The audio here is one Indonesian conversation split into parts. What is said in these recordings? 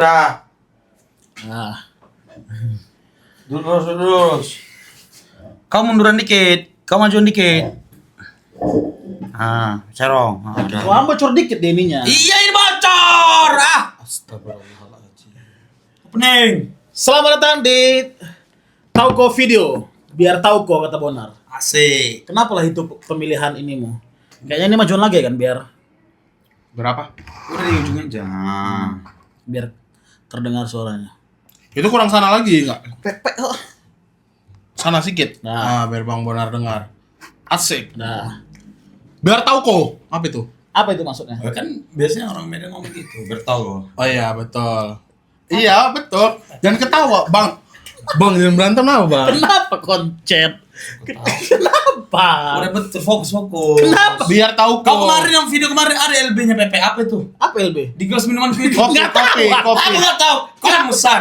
Nah, Nah, lurus. Kau munduran dikit, kau majuan dikit. Cerong. wah bocor dikit deh ininya. Iya ini bocor. Astagfirullahaladzim. Opening. Selamat datang di Tauko Video. Biar Tauko kata Bonar. Asik. Kenapa lah itu pemilihan ini mu? Kayaknya ini majuan lagi kan biar Berapa? Udah di ujung aja. biar terdengar suaranya. Itu kurang sana lagi enggak? Pepek kok. Sana sedikit. Nah. Biar Bang Bonar dengar. Asik. Nah, Biar tahu kok. Apa itu? apa itu maksudnya? Kan biasanya orang Medan ngomong gitu, bertahu. Oh iya, betul. Iya, betul. Jangan ketawa, Bang. Bang, jangan berantem apa, Bang? Kenapa koncet? Kenapa? Udah betul, fokus. Kenapa? Biar tahu Kau kok. kemarin yang video kemarin ada LB-nya PP apa itu? Apa LB? Di gelas minuman itu. Kopi, Nggak kopi, tahu. kopi. Aku nggak tahu. Kau yang pesan.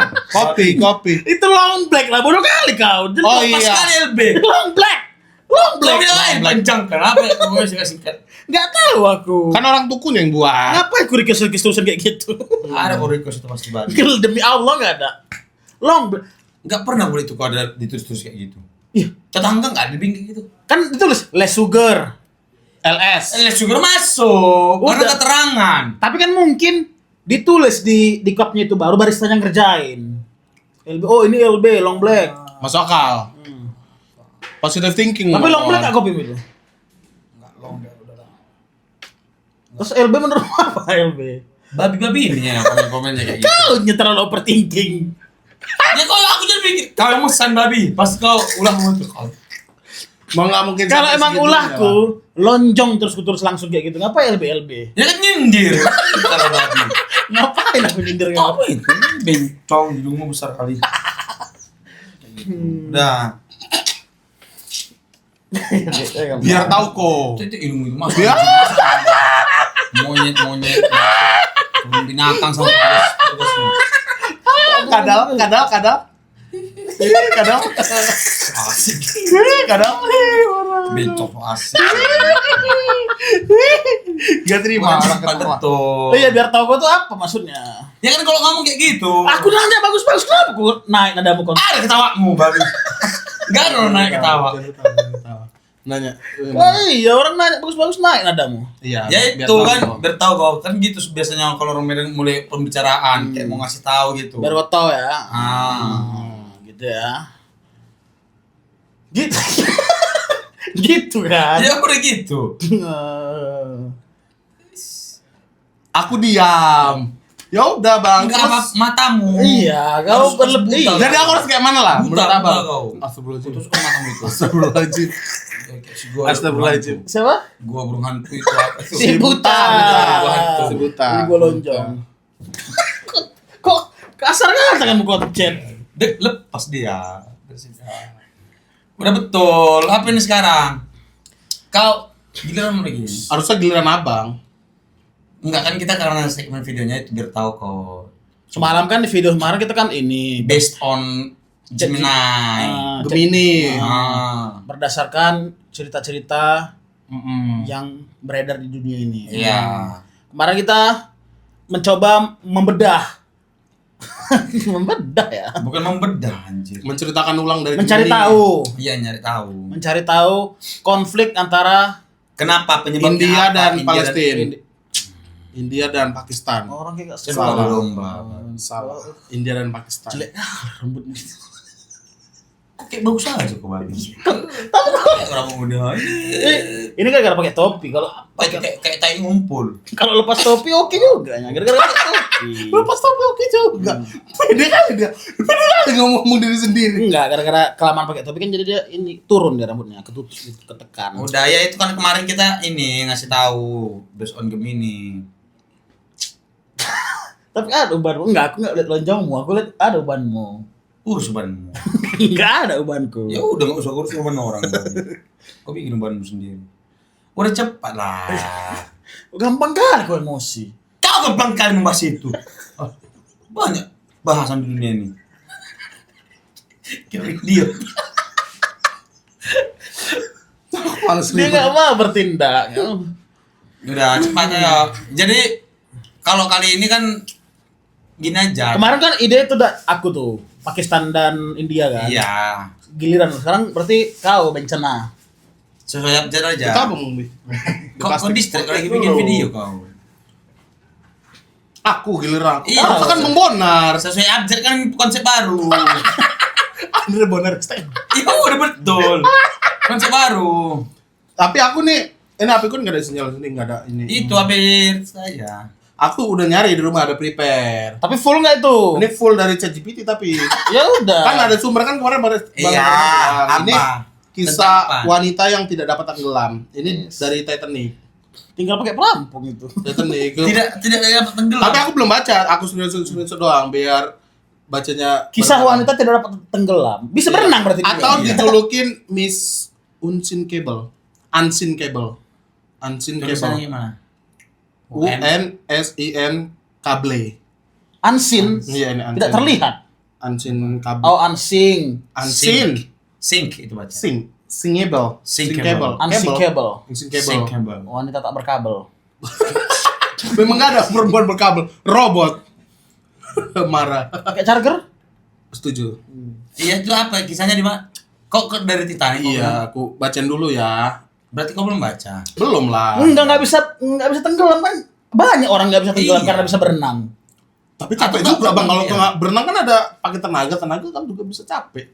Kopi. Itu long black lah, bodoh kali kau. Oh, Pas iya. kali LB. Long black. Long Kau black. bilang lain panjang kenapa? Kau masih singkat. Nggak tahu aku. Kan orang tukunya yang buat. Ngapain aku request terusan kayak gitu? Ada kau request itu pasti banget. Gel, demi Allah nggak ada. Long black. Nggak pernah boleh itu kau ada ditulis kayak gitu. Iya, Tetangga nggak ada bingung gitu. kan ditulis less sugar. LS. Sugar masuk. Karena Udah. keterangan. Tapi kan mungkin ditulis di cupnya itu baru baristanya ngerjain. LB, oh ini LB long black. Masuk akal. Positive thinking. Tapi long black Bang. nggak kopi itu. Nggak long nggak udah lah. Terus LB menurut apa LB? Babi-babi ini ya komen-komennya kayak gitu. Kau terlalu overthinking. Ya kalau aku jadi pikir kau yang mesan babi, pas kau ulah muncul kau. Mau nggak mungkin. Kalau sampai emang segitunya, ulahku lonjong terus langsung kayak gitu, ngapain LB? Ya kan nyindir. Kalau babi. Ngapain aku nyindir Apa itu? Bencong hidungmu besar kali. Udah. Biar tahu kok. Itu hidung itu masuk. Biar. Monyet. Turun binatang sama terus. Kadal. Asik. Kadal. Bencong asik. Gak terima. Bukan orang cepat ketawa. betul. Oh iya biar tahu gua tuh apa maksudnya. Ya kan kalau ngomong kayak gitu. Aku nanya bagus-bagus kenapa aku naik nadamu kon? Ada ketawamu babi. Enggak ada orang naik ketawa. Jangan ketawa. Nanya. Oh iya orang nanya bagus-bagus naik nadamu. Iya. Ya biar itu tahu kan kok. biar tahu kau kan gitu biasanya kalau orang Medan mulai pembicaraan kayak mau ngasih tahu gitu. Biar gua tahu ya. Gitu ya. Gitu. Gitu kan. Ya udah gitu. Aku diam. Ya udah bang. Enggak apa Terus. matamu. Iya, kau Harus berlebih. buta. Jadi aku harus kayak mana lah? Buta, Menurut abang. buta kau. Astagfirullahaladzim. Putus kan matamu itu. Astagfirullahaladzim. Kayak si gua Astagfirullahaladzim. Siapa? Gua burung hantu itu apa itu? Si buta. Gua hantu. Si buta. Ini gua lonjong. Kok kasar kan tanganmu koncet? Dek lepas dia. Udah betul. Apa ini sekarang? Kau giliran lagi. Harusnya giliran abang. Enggak kan kita karena segmen videonya itu biar tahu kok. Semalam kan di video kemarin kita kan ini Based on Gemini. Gemini. berdasarkan cerita-cerita Mm-mm. yang beredar di dunia ini. Iya. Kemarin kita mencoba membedah. Membedah ya. Bukan membedah anjir. Menceritakan ulang dari Mencari Gemini. tahu. Iya nyari tahu. Mencari tahu konflik antara Kenapa penyebabnya India apa? dan India Palestina. India dan Pakistan. orang kayak dan Salah. lomba. Salah. India dan Pakistan. jelek rambutnya. Kok kayak bagus aja kok bagus. Kayak orang muda. Ini kan gara pakai topi. Kalau Kayak tai ngumpul. kalau lepas topi oke juga ya. Gara-gara pakai topi. Lepas topi oke juga. Pede kali dia. Pede kali ngomong diri sendiri. Enggak, gara-gara kelamaan pakai topi kan jadi dia ini turun dia rambutnya, ketutus gitu, ketekan. Udah ya itu kan kemarin kita ini ngasih tahu based on Gemini. Tapi ada ubanmu. Enggak, aku enggak lihat lonjongmu, aku lihat ada ubanmu. Urus ubanmu. Enggak ada ubanku. Ya udah nggak usah urus uban orang. Kau bikin ubanmu sendiri. Udah cepat lah. Gampang kali kau emosi. Kau gampang kali membahas itu. Banyak bahasan di dunia ini. Kira dia. Males Dia ribet. enggak mau bertindak. Udah cepat ya. Jadi kalau kali ini kan gini aja. Kemarin kan ide itu aku tuh Pakistan dan India kan. Iya. Giliran sekarang berarti kau bencana. Sesuai abjad aja. Kita apa Bung Bi? Kau distrik lagi bikin video kau. Aku giliran. Iya. Harusnya kan membonar. Sesuai abjad kan konsep baru. Andre Bonar style. Iya udah betul. Konsep baru. Tapi aku nih, ini HP ku nggak ada sinyal sini, nggak ada ini. Itu hampir saya. Aku udah nyari di rumah ada prepare. Tapi full nggak itu? Ini full dari ChatGPT tapi Ya udah. kan ada sumber kan kemarin baru Iya, ini apa? kisah Tentang apa? wanita yang tidak dapat tenggelam. Ini dari Titanic. Tinggal pakai pelampung itu. Titanic. Tidak dapat tenggelam. Tapi aku belum baca, aku screenshot doang biar bacanya Kisah berkembang. wanita tidak dapat tenggelam. Bisa berenang berarti dia. Atau Iya. dijulukin Miss Unsinkable. Unsinkable. Unsinkable. Tulisannya gimana? UNSIN Kable. Unseen. Iya ini Tidak terlihat. Unsinkable. Oh, unseen. Unseen. Sink itu baca. Singable. Sinkable. Unsinkable. Unsinkable. Sinkable. Wanita tak berkabel. Memang gak ada perempuan berkabel. Robot. Marah. Pakai charger? Setuju. Iya itu apa? Kisahnya di mana? Kok dari Titanic? kok Iya, aku bacain dulu ya. Berarti kau belum baca. Belum lah. Enggak bisa tenggelam kan. Banyak orang nggak bisa tenggelam Iya. karena bisa berenang. Tapi capek Atau juga Bang kalau iya. tengah berenang kan ada pakai tenaga kan juga bisa capek.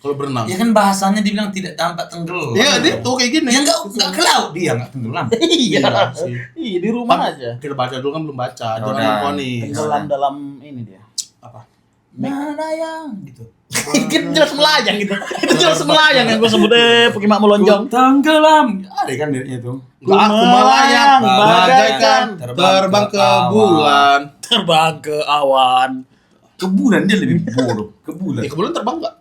Kalau berenang. Ya kan bahasanya dibilang tidak tampak tenggelam. Iya, dia tuh kayak gini. Ya enggak ke laut dia enggak tenggelam. Iya. Iya sih. Iya, di rumah aja. Kita baca dulu kan belum baca. Ya Jangan udah. memponis. Tenggelam dalam ini dia. Apa? Mana yang gitu. Itu jelas melayang gitu. Itu jelas melayang yang gue sebut pakai mak melonjong. Tenggelam. Ada kan dirinya itu. Enggak, aku melayang bagaikan Terbang terbang ke ke awan. bulan. Terbang ke awan. Ke bulan dia lebih buruk. Ke bulan. Ke bulan terbang enggak?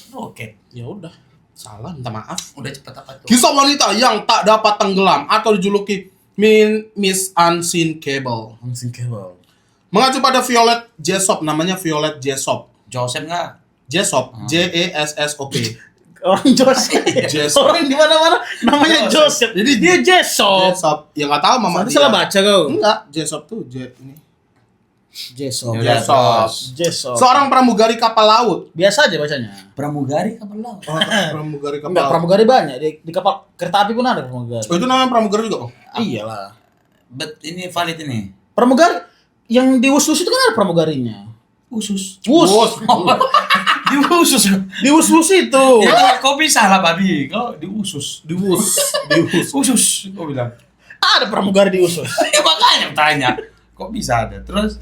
Roket. Ya udah. Salah, minta maaf. Udah cepat apa tuh? Kisah wanita yang tak dapat tenggelam atau dijuluki Miss Unsinkable. Unsinkable. Mengacu pada Violet Jessop, namanya Violet Jessop. Joseph enggak? Jessop, JESSOP. Orang Joseph. Jessop. Orang di mana-mana namanya Joseph. Jadi Dia Jessop. Jessop. Ya enggak tahu mama Nanti dia. salah baca kau. Enggak, Jessop tuh ini. Jessop. Ya udah, Jessop. terus. Jessop. Seorang pramugari kapal laut. Biasa aja bacanya. Pramugari kapal laut. Oh, pramugari kapal Enggak, laut. pramugari banyak di kapal kereta api pun ada pramugari. Oh, itu namanya pramugari juga, Bang? Iyalah. Ini valid ini. Pramugari yang di Wus-Wus itu kan ada pramugarinya. Usus. Wus. Di usus. Di Wus-Wus itu. Ya, kau bisa lah babi. Kau di usus. Di Wus. Di Wus. Usus. Kau bilang. Ada pramugari di Wus-Wus. Ya makanya tanya. Kok bisa ada? Terus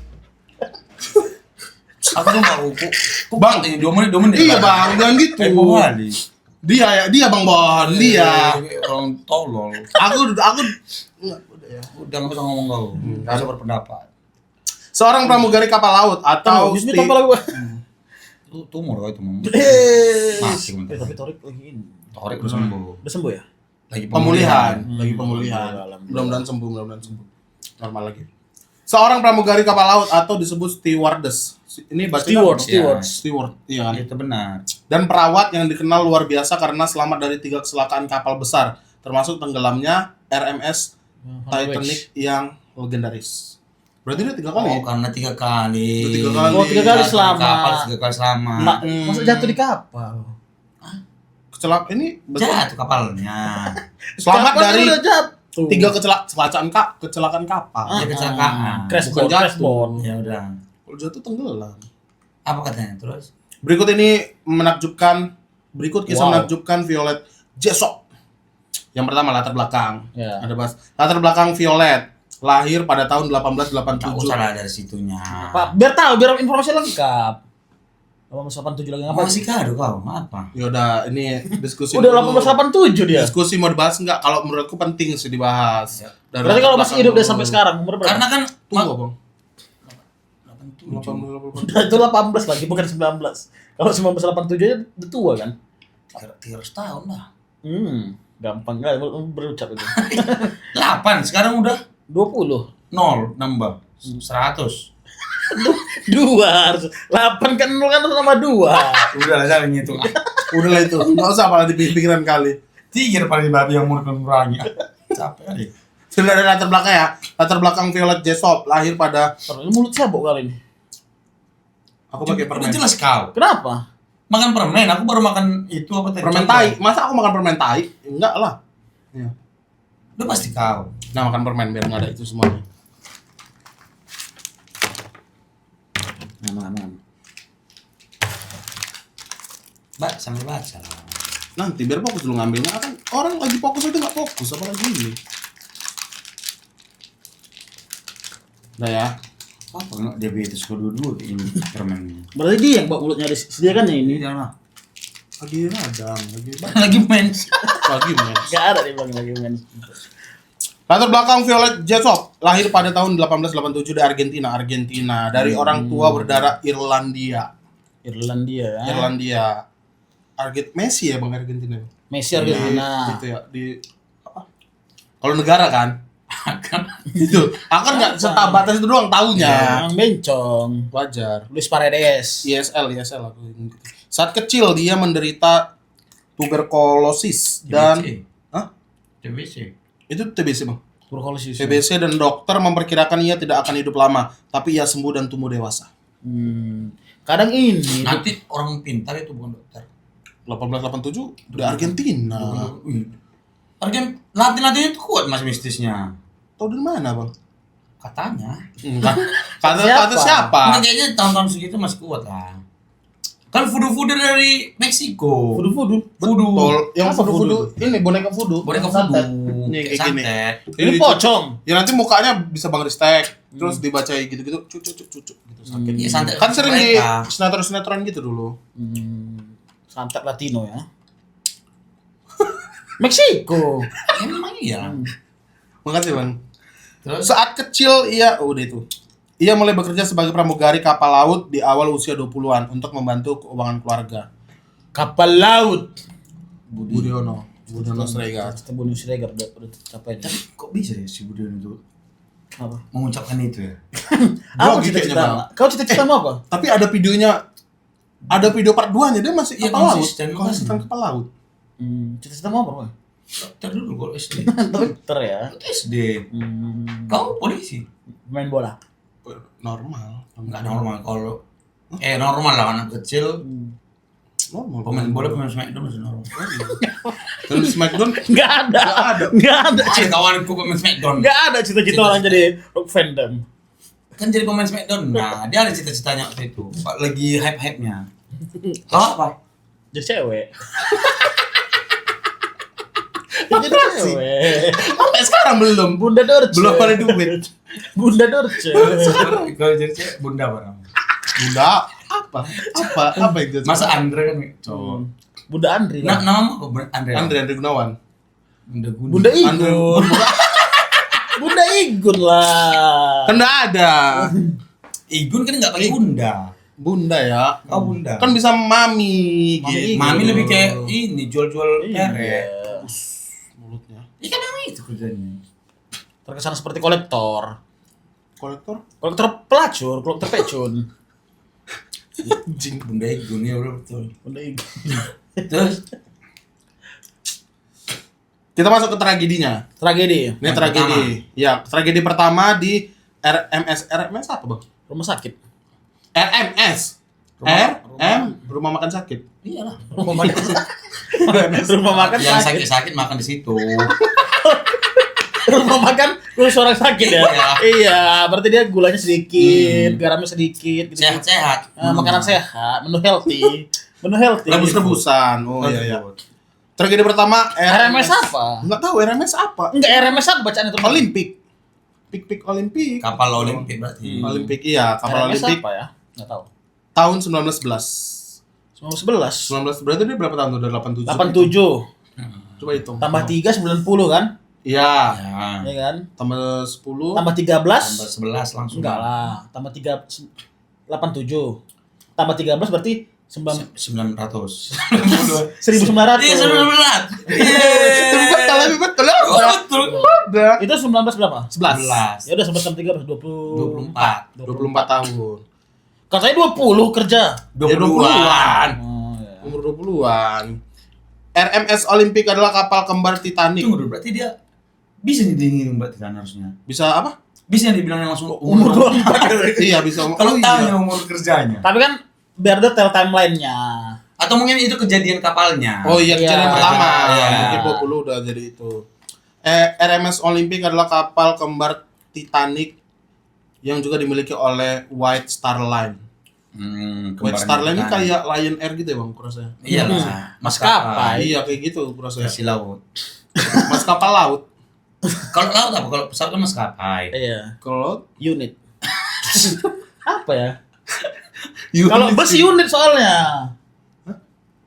aku tuh nggak kok Bang. ini 2 menit. Iya, Bang, jangan gitu. Kali. Dia Bang Bon, dia. Orang tolol. Aku Udah nggak usah ngomong kau. Nggak usah berpendapat. seorang pramugari kapal laut atau Tahu, di sini kapal gua. Itu tumor kau itu mau. Mati bentar. Tapi Torik lagi ini. Torek udah sembuh. Udah sembuh ya? Lagi pemulihan, Hmm. lagi pemulihan. Alhamdulillah. Mudah-mudahan sembuh, normal lagi. Seorang pramugari kapal laut atau disebut stewardess. Ini bacanya steward, iya kan? Itu benar. Dan perawat yang dikenal luar biasa karena selamat dari 3 kecelakaan kapal besar, termasuk tenggelamnya RMS Titanic yang legendaris. Berarti dia 3 kali. Oh, karena 3 kali. Itu 3 kali. Oh, 3 kali Jatuh di selamat. Kapal 3 kali selamat. Nah, masa jatuh di kapal? Kecelakaan ini Jatuh kapalnya. selamat Kapal dari udah jatuh. 3 kecelakaan kapal. Ya kecelakaan. Crash Bukan board, crash jatuh. board. Ya udah. Kalau jatuh tenggelam. Apa katanya terus? Berikut ini menakjubkan. Berikut kisah Wow. menakjubkan Violet Jessop. Yang pertama latar belakang. Ya. Ada bahas latar belakang Violet. Lahir pada tahun Tak 1887. usah lah dari situnya. Pak, biar tahu, biar informasi lengkap. 1887 lagi ngapain? Masih kado kau, apa? Yaudah, ini diskusi. Udah dulu. 1887 dia. Diskusi mau dibahas nggak? Kalau menurutku penting sih dibahas. Ya. Dan Berarti kalau latar masih hidup belakang dia sampai dulu. sekarang, umur berapa? Karena kan Tunggu, Bang. 87. Udah itu 18 lagi, bukan 19. Kalau 1987 aja udah tua kan? 300 tahun lah. Gampang lah berucap itu. 8, sekarang udah 20. 0 nambah 100. 2 harus. 8 kan 0 kan sama 2. Udah lah jangan ngitung. Udah lah itu. Nggak usah malah dipikiran kali. 3 paling babi yang mau mengurangi. Capek kali. Sudah ada latar belakang ya. Latar belakang Violet Jessop lahir pada Terus mulut saya bau kali ini. aku pakai Udah permen. jelas kau. Kenapa? Makan permen, aku baru makan itu apa tadi? Permen tai. Masa aku makan permen tai? Enggak lah. Ya. Udah pasti kau. Nah, makan permen biar enggak ada itu semuanya. Aman. Mbak, sambil baca lah. Nanti biar fokus dulu ngambilnya kan orang lagi fokus aja nggak fokus apalagi ini. Udah ya. Apa nggak diabetes kedua-dua kayak ini permennya. Berarti dia yang bawa mulutnya disediakannya ini. Ini jangan. Lagi radang, Lagi mens. lagi men. Gak ada dia bang lagi men. Latar belakang Violet Jessop lahir pada tahun 1887 di Argentina dari orang tua berdarah Irlandia. Irlandia ya. Irlandia. Messi ya Bang Argentina. Messi Argentina. Gitu ya di apa? Kalau negara kan itu akan nggak sebatas itu doang taunya. Yang bencong. Wajar. Luis Paredes. ISL aku gitu. Saat kecil dia menderita tuberkulosis dan TBC. itu TBC Bang. Tuberkulosis. TBC dan dokter memperkirakan ia tidak akan hidup lama, tapi ia sembuh dan tumbuh dewasa. Kadang ini Nanti orang pintar itu bukan dokter. 1887 di Argentina. Latih-latihnya itu kuat mas mistisnya. Tahu dari mana Bang? Katanya. Enggak. Kata siapa? Nah, kayaknya tahun-tahun segitu masih kuat lah. Kan voodoo dari Meksiko. Voodoo. Betul. Yang Apa voodoo ini boneka voodoo. Boneka Santet. voodoo. Nih, Kayak kayak gini. santet. Ini pocong. Ya nanti mukanya bisa Bang Ristek, terus dibacain gitu-gitu, cucu gitu sakit. Iya santet. Kan sering di mereka. sinetron-sinetron gitu dulu. Santet Latino ya. Meksiko. Emang iya. Makasih Bang. Terus Saat kecil udah itu. Ia mulai bekerja sebagai pramugari kapal laut di awal usia 20-an untuk membantu keuangan keluarga. Kapal laut. Budiono Siregar. Kita bunuh Siregar udah capai. tapi kok bisa ya si Budian itu Apa? mengucapkan itu ya? Apa Grogi kayaknya, cita-cita? Bang. Kau cita-cita mau apa? Tapi ada videonya, ada video part 2-nya dia masih Iya, kapal laut. konsisten. Konsisten kapal laut. Cita-cita mau apa? Boy? Dokter dulu kalau SD. Dokter ya. SD. Kau polisi? Main bola. Normal. Enggak normal kalau normal lah anak kecil Normal. pemain bola pemain Smackdown masih normal. Dan di Smackdown Enggak ada. Ada kawanku pemain Smackdown. Enggak ada cita-cita orang jadi rock fandom. Kan jadi pemain Smackdown. Nah, dia ada cita-citanya waktu itu. Lagi hype-hype-nya. Kau apa? Jadi cewek. Jadi cewek. sampai sekarang belum. Bunda Dorce. Belum ada duit. Bunda Dorce. Kalau jadi cewek bunda apa? Bunda apa itu? Masa Andre kan cowok. Bunda Andri. Nah, nama apa? Andre. Andre Gunawan. Bunda Guni. Bunda Igun. Bunda Igun lah. Kan enggak ada. Igun kan enggak pakai bunda. Bunda ya. Oh, bunda. Kan bisa mami gitu. Mami lebih kayak ini jual-jual Iya. pere. Mulutnya. Iya kan memang itu kerjanya. Terkesan seperti kolektor. Kolektor? Kolektor pelacur, kolektor pecun. Anjing bunda Igun ya udah betul. Bunda Igun. Terus Kita masuk ke tragedinya. Tragedi. Ini tragedi. Ya, tragedi pertama di RMS. RMS apa, Bang? Rumah sakit. RMS. Rumah makan sakit. iyalah. Rumah makan. Rumah makan Yang sakit. sakit-sakit makan di situ. Rumah makan khusus orang sakit ya. Iya. Iya, berarti dia gulanya sedikit, garamnya sedikit gitu. Sehat-sehat. Makanan sehat, menu healthy. Menu healthy. Rebus-rebusan. Oh iya. Tragedi pertama RMS apa? Enggak tahu RMS apa. Enggak RMS apa bacaan itu? Olimpik. Pik Olimpik. Kapal Olimpik berarti. Olimpik iya, kapal RMS Olimpik apa ya? Enggak tahu. tahun 1911. 1911. 19 berarti dia berapa tahun tuh? Udah 87. 87. Coba hitung. Tambah 3 90 kan? Iya. Ya. Iya kan? Tambah 10. Tambah 13. Tambah 11 langsung. Enggak lah. Tambah 3 87. Tambah 13 berarti 900. 1900. Iya 1900. Lebih betul. Betul. Udah. Itu 19 berapa? 11. Ya udah sempat 13 20 24. 24 tahun. Katanya 20 kerja. 20-an. Oh, ya. Umur 20-an. RMS Olimpik adalah kapal kembar Titanic. Tunggu dulu berarti dia Bisa dihitung berarti kan harusnya. Bisa apa? Bisa dibilang langsung Umur 24. Iya bisa. Kalau iya. tahu umur kerjanya. Tapi kan biar detail timeline-nya. Atau mungkin itu kejadian kapalnya. Oh iya, kejadian Iya. pertama. Iya. Mungkin 20 udah jadi itu. RMS Olympic adalah kapal kembar Titanic yang juga dimiliki oleh White Star Line. White Star Line ini kayak Lion Air gitu ya bang, kurasanya. Iya lah, Maskapai. Iya kayak gitu kurasanya. Kasih laut. Mas kapal laut. Kalau laut apa? Kalau pesawat kan maskapai. Iya, Kalau unit. Apa ya? Kalau bus unit soalnya.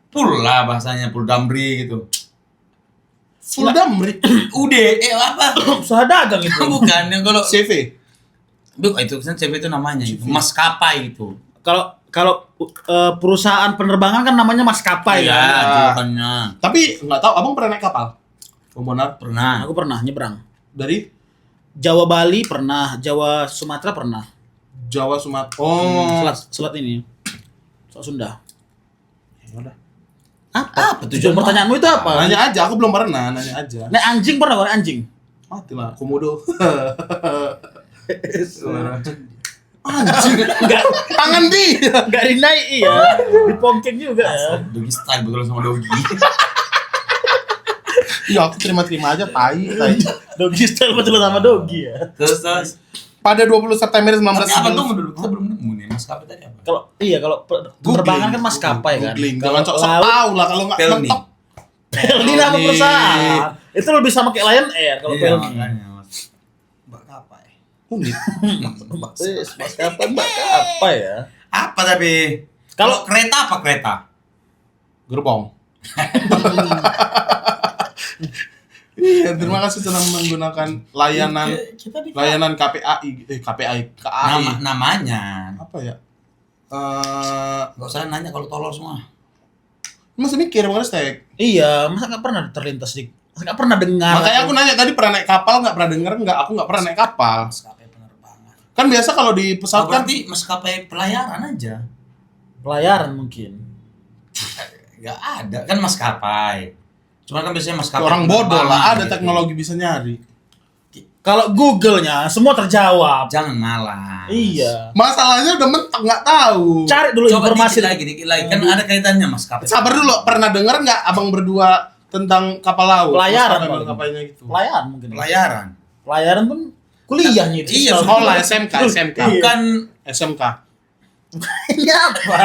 Pool lah bahasanya, pool damri gitu. full damri. Udah, apa? Usaha dagang itu. Bukan yang kalau CV. itu kan CV itu namanya itu maskapai itu. Kalau perusahaan penerbangan kan namanya maskapai Iya, kan. bukannya. Tapi nggak tahu, abang pernah naik kapal? Bang Bonar Pernah. Aku pernah nyebrang. dari Jawa Bali pernah, Jawa Sumatera pernah. Jawa Sumatera. Oh, Selat ini. Selat Sunda. ya udah. Apa tujuan pertanyaanmu itu apa? Nanya aja, aku belum pernah, nanya aja. Naik anjing pernah naik anjing? Mati lah, komodo. Anjing enggak Tangan di. enggak dinaik iya. Dipongking juga ya. Dogi style betul sama Dogi. Iya, aku terima-terima aja, tai. Dogi style betul sama Dogi ya. Terus Pada 20 September tapi apa 1990. tuh dulu? Kita belum nemu nih maskapai tadi apa? Kalau penerbangan kan maskapai kan. Googling. Kalau Jangan sok laut, tahu lah kalau nggak Pelni. mentok. Pelni nama perusahaan. Itu lebih sama kayak Lion Air kalau Iya, Pelni. makanya, Mas. Maskapai. Unit. Maskapai apa ya? Apa tapi? Kalau kereta apa kereta? Gerbong. Iya, terima kasih telah menggunakan layanan KPAI, KAI. Namanya. Apa ya? Gak usah nanya kalau tolol semua. Masih mikir Bang Restek. Iya, masa nggak pernah terlintas di, masa nggak pernah dengar. Makanya aku nanya tadi pernah naik kapal nggak pernah denger nggak? Aku nggak pernah naik kapal. Maskapai penerbangan. Kan biasa kalau di pesawat kan Berarti maskapai pelayaran aja. Pelayaran mungkin. Gak ada kan maskapai. Cuma kan biasanya maskapai orang bodoh penerbangan lah, ada gitu. teknologi bisa nyari. Kalau Google-nya semua terjawab. Jangan malas. Iya. Masalahnya udah mentok nggak tahu. Cari dulu Coba informasi dikit lagi. Kan ada kaitannya maskapai. Sabar dulu, pernah denger nggak abang berdua tentang kapal laut? Pelayaran Maskapai- paling. maskapainya gitu. Pelayaran mungkin. Pelayaran. Pelayaran pun kuliahnya itu. Iya, Sekolah SMK. Bukan SMK. Ini apa?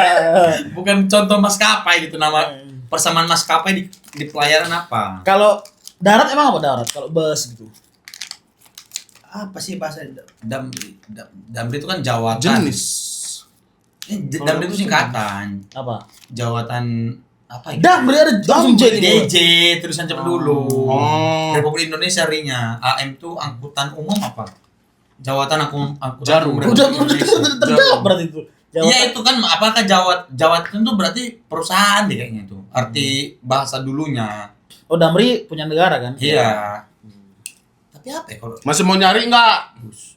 bukan contoh maskapai gitu nama persamaan maskapai di pelayaran apa? Kalau darat emang apa darat? Kalau bus gitu. Apa sih bahasa damri itu kan jawatan. Jenis. Damri itu singkatan. Apa? Jawatan apa ya? Damri ada langsung J di bawah. DJ tulisan zaman dulu. Oh. Republik Indonesia ringnya. AM itu angkutan umum apa? Jawatan angkutan Jarum. umum Udah Republik Indonesia. terjawab berarti itu. Iya itu kan apakah jawatan itu berarti perusahaan deh kayaknya itu. Arti bahasa dulunya. Oh, Damri punya negara kan? Iya. Tapi apa ya kalau Masih mau nyari nggak? bus?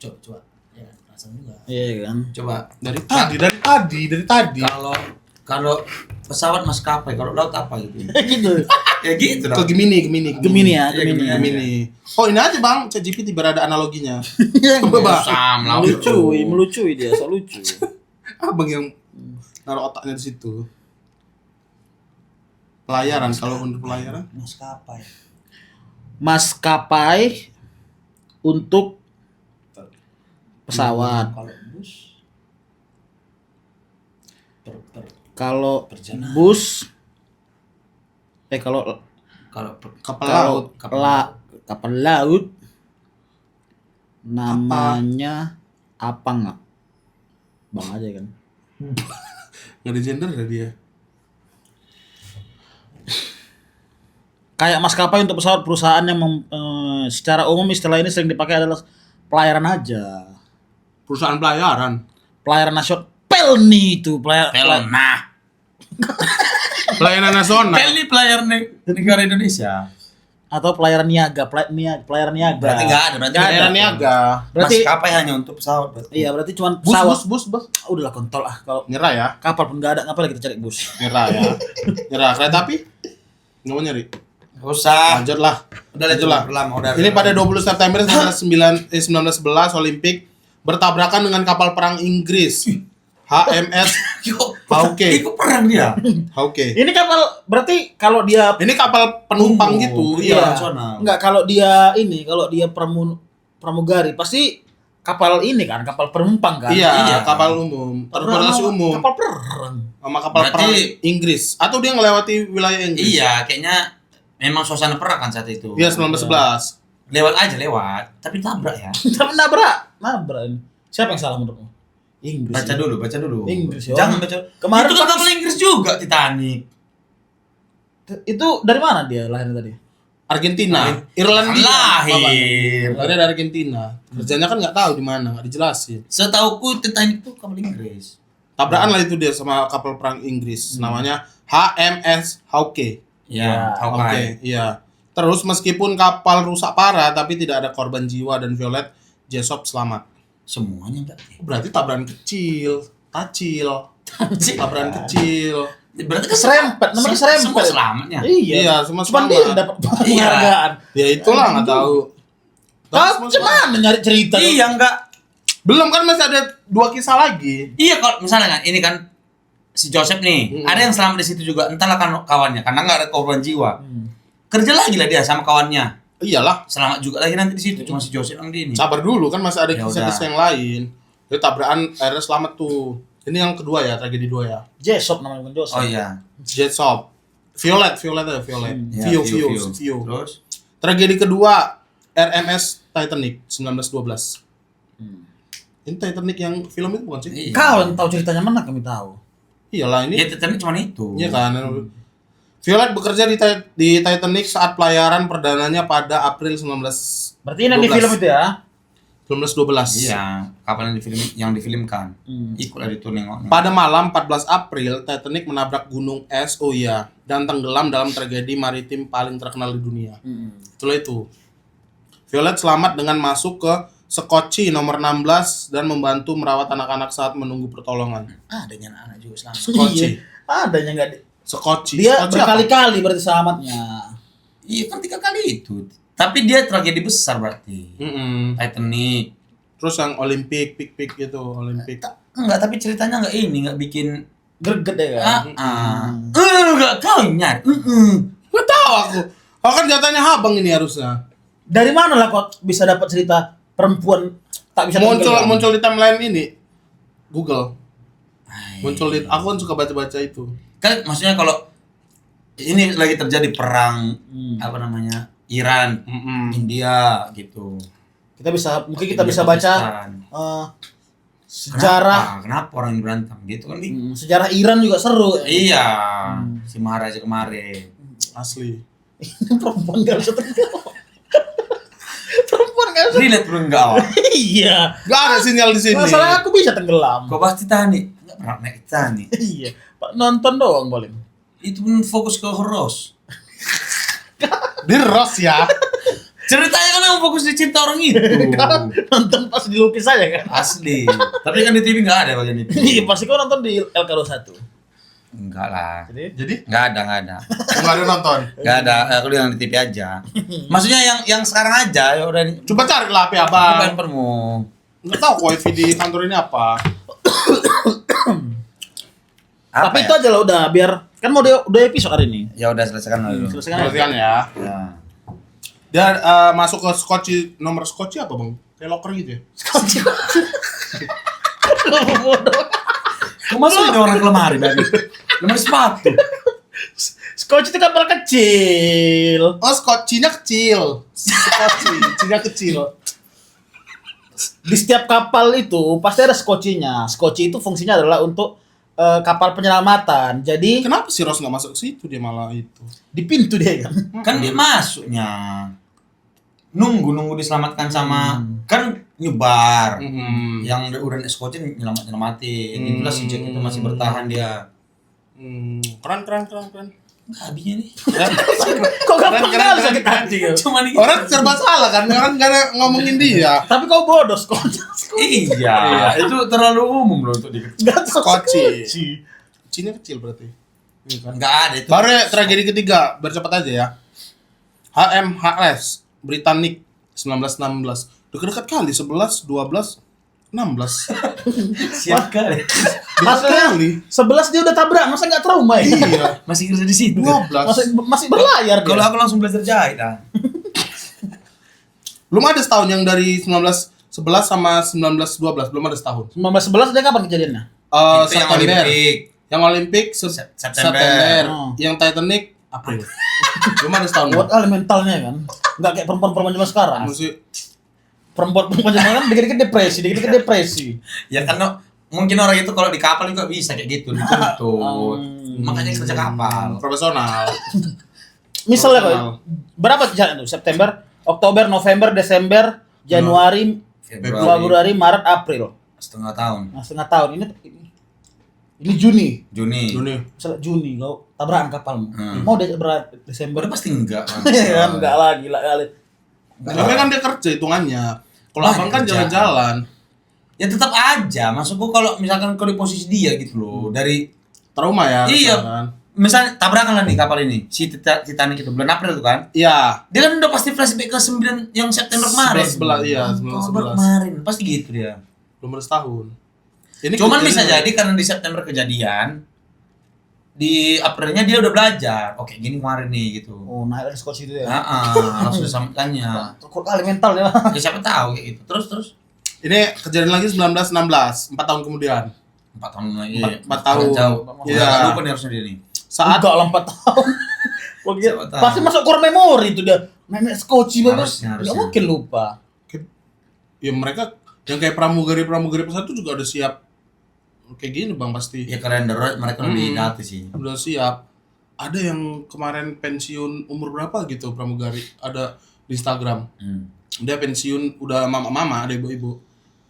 Coba. Ya, perasaan juga. Iya kan. Coba Dari tadi. kalau pesawat maskapai, kalau laut apa gitu? Gitu. Ya gitu Ke dong. Gemini. Gemini ya, Iya, Gemini. Gemini. Oh ini aja bang, ChatGPT berada analoginya. Iya. Coba. Sam, laut. Melucui dia, so lucu. Abang yang naruh otaknya di situ. Pelayaran, kalau untuk pelayaran. Maskapai. Maskapai untuk pesawat. Kalau bus Kalau perjalanan. bus kalau Kapal laut. kapal laut namanya apa nggak? Bang aja kan. Nggak ada gender ya dia. Kayak maskapai untuk pesawat perusahaan yang secara umum istilah ini sering dipakai adalah pelayaran aja. Perusahaan pelayaran. Pelayaran nasional. Pelni itu pelayaran. Nah, Pelayanan nasional. Pelni pelayaran negara Indonesia. Atau pelayaran niaga, pelayaran niaga. Berarti nggak ada, berarti Pelayaran niaga. Berarti maskapai hanya untuk pesawat. Berarti. iya, berarti cuma pesawat. Bus. Udahlah kontol ah, kalau Nyerah ya. kapal pun nggak ada, ngapain kita cari bus? Nyerah ya. Nyerah. Kereta api? Nggak mau nyari. Nggak usah. Lanjut lah. Udah Lanjut lah. lama udah. Ini pada 20 September 1911 Olimpik bertabrakan dengan kapal perang Inggris HMS Hawke. Ikut perang dia. Hawke. Ini kapal berarti kalau dia Ini kapal penumpang gitu. iya. Internasional. Enggak, kalau dia pramugari pasti kapal ini kan, kapal penumpang kan. Iya, kapal umum, transportasi umum Kapal perang. sama kapal Berarti- perang Inggris atau dia ngelewati wilayah Inggris. Iya, kayaknya memang suasana perang kan saat itu. Iya, 1911. Lewat aja lewat, tapi tabrak ya. Tapi nabrak. Siapa yang salah menurutmu? Inggris. Baca dulu. Inggris, ya. Jangan baca. Kemarin itu kan pas- kapal Inggris juga Titanic. Itu dari mana dia lahirnya tadi? Argentina, Irlandia. Lahir. Lahir dari Argentina. Kerjanya kan nggak tahu di mana, nggak dijelasin. Setauku Titanic itu kapal Inggris. Tabrakan lah itu dia sama kapal perang Inggris, namanya HMS Hawke. Ya, tahu kan. Oke, iya. Terus meskipun kapal rusak parah, tapi tidak ada korban jiwa dan Violet Jessop selamat. Semuanya enggak. Berarti tabrakan kecil, tabrakan kecil. Berarti kan Serempet, namanya serempet. Semua selamatnya. Iya, semua Cuma selamat. dia yang dapat penghargaan. Ya itulah nggak tahu. Tapi cuman nyari cerita. Iya enggak. Belum kan masih ada 2 kisah lagi. Iya kalau misalnya kan ini kan si Joseph nih, ada yang selamat di situ juga. Entahlah kan kawannya karena enggak ada korban jiwa. Kerja lagi lah dia sama kawannya. Iyalah, Selamat juga lagi nanti di situ cuma si Joseph yang di ini. sabar dulu kan masih ada Ya kisah-kisah udah. yang lain. Jadi tabrakan akhirnya selamat tuh. Ini yang kedua ya, tragedi 2 ya. Jessop namanya bukan Joseph. Oh iya. Jetsop. Violet. Ya, Vio. Terus Tragedi kedua RMS Titanic 1912. Ini Titanic yang film itu bukan sih? iya. Kau yang tahu ceritanya mana kami tahu. Iyalah ini. Ya Titanic cuma itu. Iya kan. Violet bekerja di Titanic saat pelayaran perdananya pada April 1912. Berarti ini yang di film itu ya? 1912. Iya, kapal yang difilmkan. Ikutlah di tuh nengok. Pada malam 14 April, Titanic menabrak gunung es, dan tenggelam dalam tragedi maritim paling terkenal di dunia. Itulah itu. Violet selamat dengan masuk ke Skoci nomor 16 dan membantu merawat anak-anak saat menunggu pertolongan. Adanya anak-anak juga selamat. Skoci. Iya. Adanya enggak Skoci. dia Skoci apa? berkali-kali berarti selamatnya. Iya kan 3 kali itu. Tapi dia tragedi besar berarti. Mm-mm. Titanic. Terus yang Olimpik, pik gitu, Olimpik. Enggak, tapi ceritanya enggak ini, enggak bikin Greget ya kan? enggak kau nyari. Gak tahu aku. Oh kan jatahnya habang ini harusnya. Dari mana lah kok bisa dapat cerita perempuan tak bisa tenggelam? Muncul di timeline ini. Google. Muncul di aku kan suka baca-baca itu. Kan maksudnya kalau ini lagi terjadi perang apa namanya? Iran, India gitu. Mungkin kita bisa baca sejarah Kenapa orang yang berantem gitu kan? sejarah Iran juga seru. Iya, si Maharaja kemarin. Asli. Perempuan gak bisa tenggelam. Perempuan gak bisa. Relate belum enggak? Wak? Iya. Gak ada sinyal di sini. Masalah aku bisa tenggelam. Kau bahas Titanic? Enggak pernah naik Titanic. Iya. Pak nonton doang paling. Itu pun fokus ke Rose. Di Ross ya. Ceritanya kan yang fokus di cinta orang itu. Nonton pas dilukis aja kan. Asli. Tapi kan di TV enggak ada bagian itu. Iya, pasti kau nonton di LK21. Enggak lah. Jadi Enggak ada. nggak ada nonton. Enggak ada. Aku lihat di TV aja. Maksudnya yang sekarang aja ya udah Coba cari lah HP bukan abang. permu. Nggak tahu wifi di kantor ini apa. Tapi ya? itu aja lah udah biar kan mau udah episode hari ini. Ya udah selesaikan dulu. Selesai Perhatian ya. Ya. Dia masuk ke Skoci nomor Skoci apa bang? Kayak locker gitu ya. Bodoh. Kau masuk ini orang ke lemari tadi. Lemari sepatu. Scotch itu kapal kecil. Oh Skocinya kecil. Skocinya kecil. Di setiap kapal itu pasti ada skocinya. Skoci itu fungsinya adalah untuk kapal penyelamatan. Jadi Kenapa si Ross nggak masuk ke situ dia malah itu? di pintu dia kan. Kan dia masuknya. Nunggu diselamatkan sama kan nyebar. Yang udah naik skoci nyelamatin. Itulah si Jack itu masih bertahan dia. Keren. Habisnya nih. Kok gampang kali sakit hati kau? Cuma nih. Orang serba salah kan, orang gak ada ngomongin dia. Tapi kau bodoh Scotch. Iya, itu terlalu umum loh untuk dikecil. Enggak tahu Skoci. Skoci. Cina kecil berarti. Iya kan? Enggak ada itu. Baru ya, tragedi ketiga, bercepat aja ya. HMHS Britannic 1916. Dekat-dekat kali 11, 12, 16. Siap kali. Maksudnya kali. 11 dia udah tabrak, masa nggak trauma ya? Iya. Masih kerja di situ. 12. Masih berlayar dia. Kalau aku langsung belajar jahit Belum ada setahun yang dari 1911 sama 1912, belum ada setahun. 1911 dia kapan kejadiannya? Itu yang September. Olimpik. Yang Olimpik September. Oh. Yang Titanic April. Belum ada setahun. Buat kali mentalnya kan. Nggak kayak perempuan-perempuan zaman sekarang. Masih Perempuan-perempuan zaman sekarang dikit-dikit depresi. Ya kan mungkin orang itu kalau di kapal juga bisa kayak gitu dituntut. Makanya kerja kapal. profesional. Misalnya Profesional. berapa jalan itu? September, Oktober, November, Desember, Januari, Februari, Maret, April. Setengah tahun. Nah, setengah tahun ini Juni. Juni. Misalnya Juni kau tabrakan kapalmu. Hmm. Mau dia berat Desember Udah pasti enggak. kan enggak lagi lah kali. Tapi kan dia kerja hitungannya. Kalau Ah, abang kan kerja. jalan-jalan. Ya tetap aja. Maksudku kalau misalkan kau di posisi dia gitu loh. Dari Trauma ya. Iya. Kan? misalnya tabrakan lah nih kapal ini. Si Titanic itu bulan April itu kan. Iya. Dia kan udah pasti flashback ke 9 yang September kemarin. 11, iya, Oktober 11. kemarin. Pasti gitu dia. Belum ada setahun. Ini Cuman kejadian- bisa jadi karena di September kejadian, di Aprilnya dia udah belajar. Oke, gini kemarin nih gitu. Oh, naik dari skoci itu ya. Langsung disambutkannya. Kok kali mental ya. Ya siapa tahu kayak gitu. Terus Ini kejadian lagi 1916, 4 tahun kemudian. 4 tahun lagi. Empat tahun. Jauh. Iya. Iya. Lupa nih harusnya dia nih. Saat Enggak lah 4 tahun. Wah, dia Siapa tahu. pasti masuk core memori itu dia. Nenek skoci banget. Harusnya. Enggak mungkin lupa. ya mereka yang kayak pramugari pesawat itu juga udah siap kayak gini bang pasti. Ya keren darurat mereka lebih dati sih. Udah siap. Ada yang kemarin pensiun umur berapa gitu pramugari, ada di Instagram. Dia pensiun udah mama-mama, ada ibu-ibu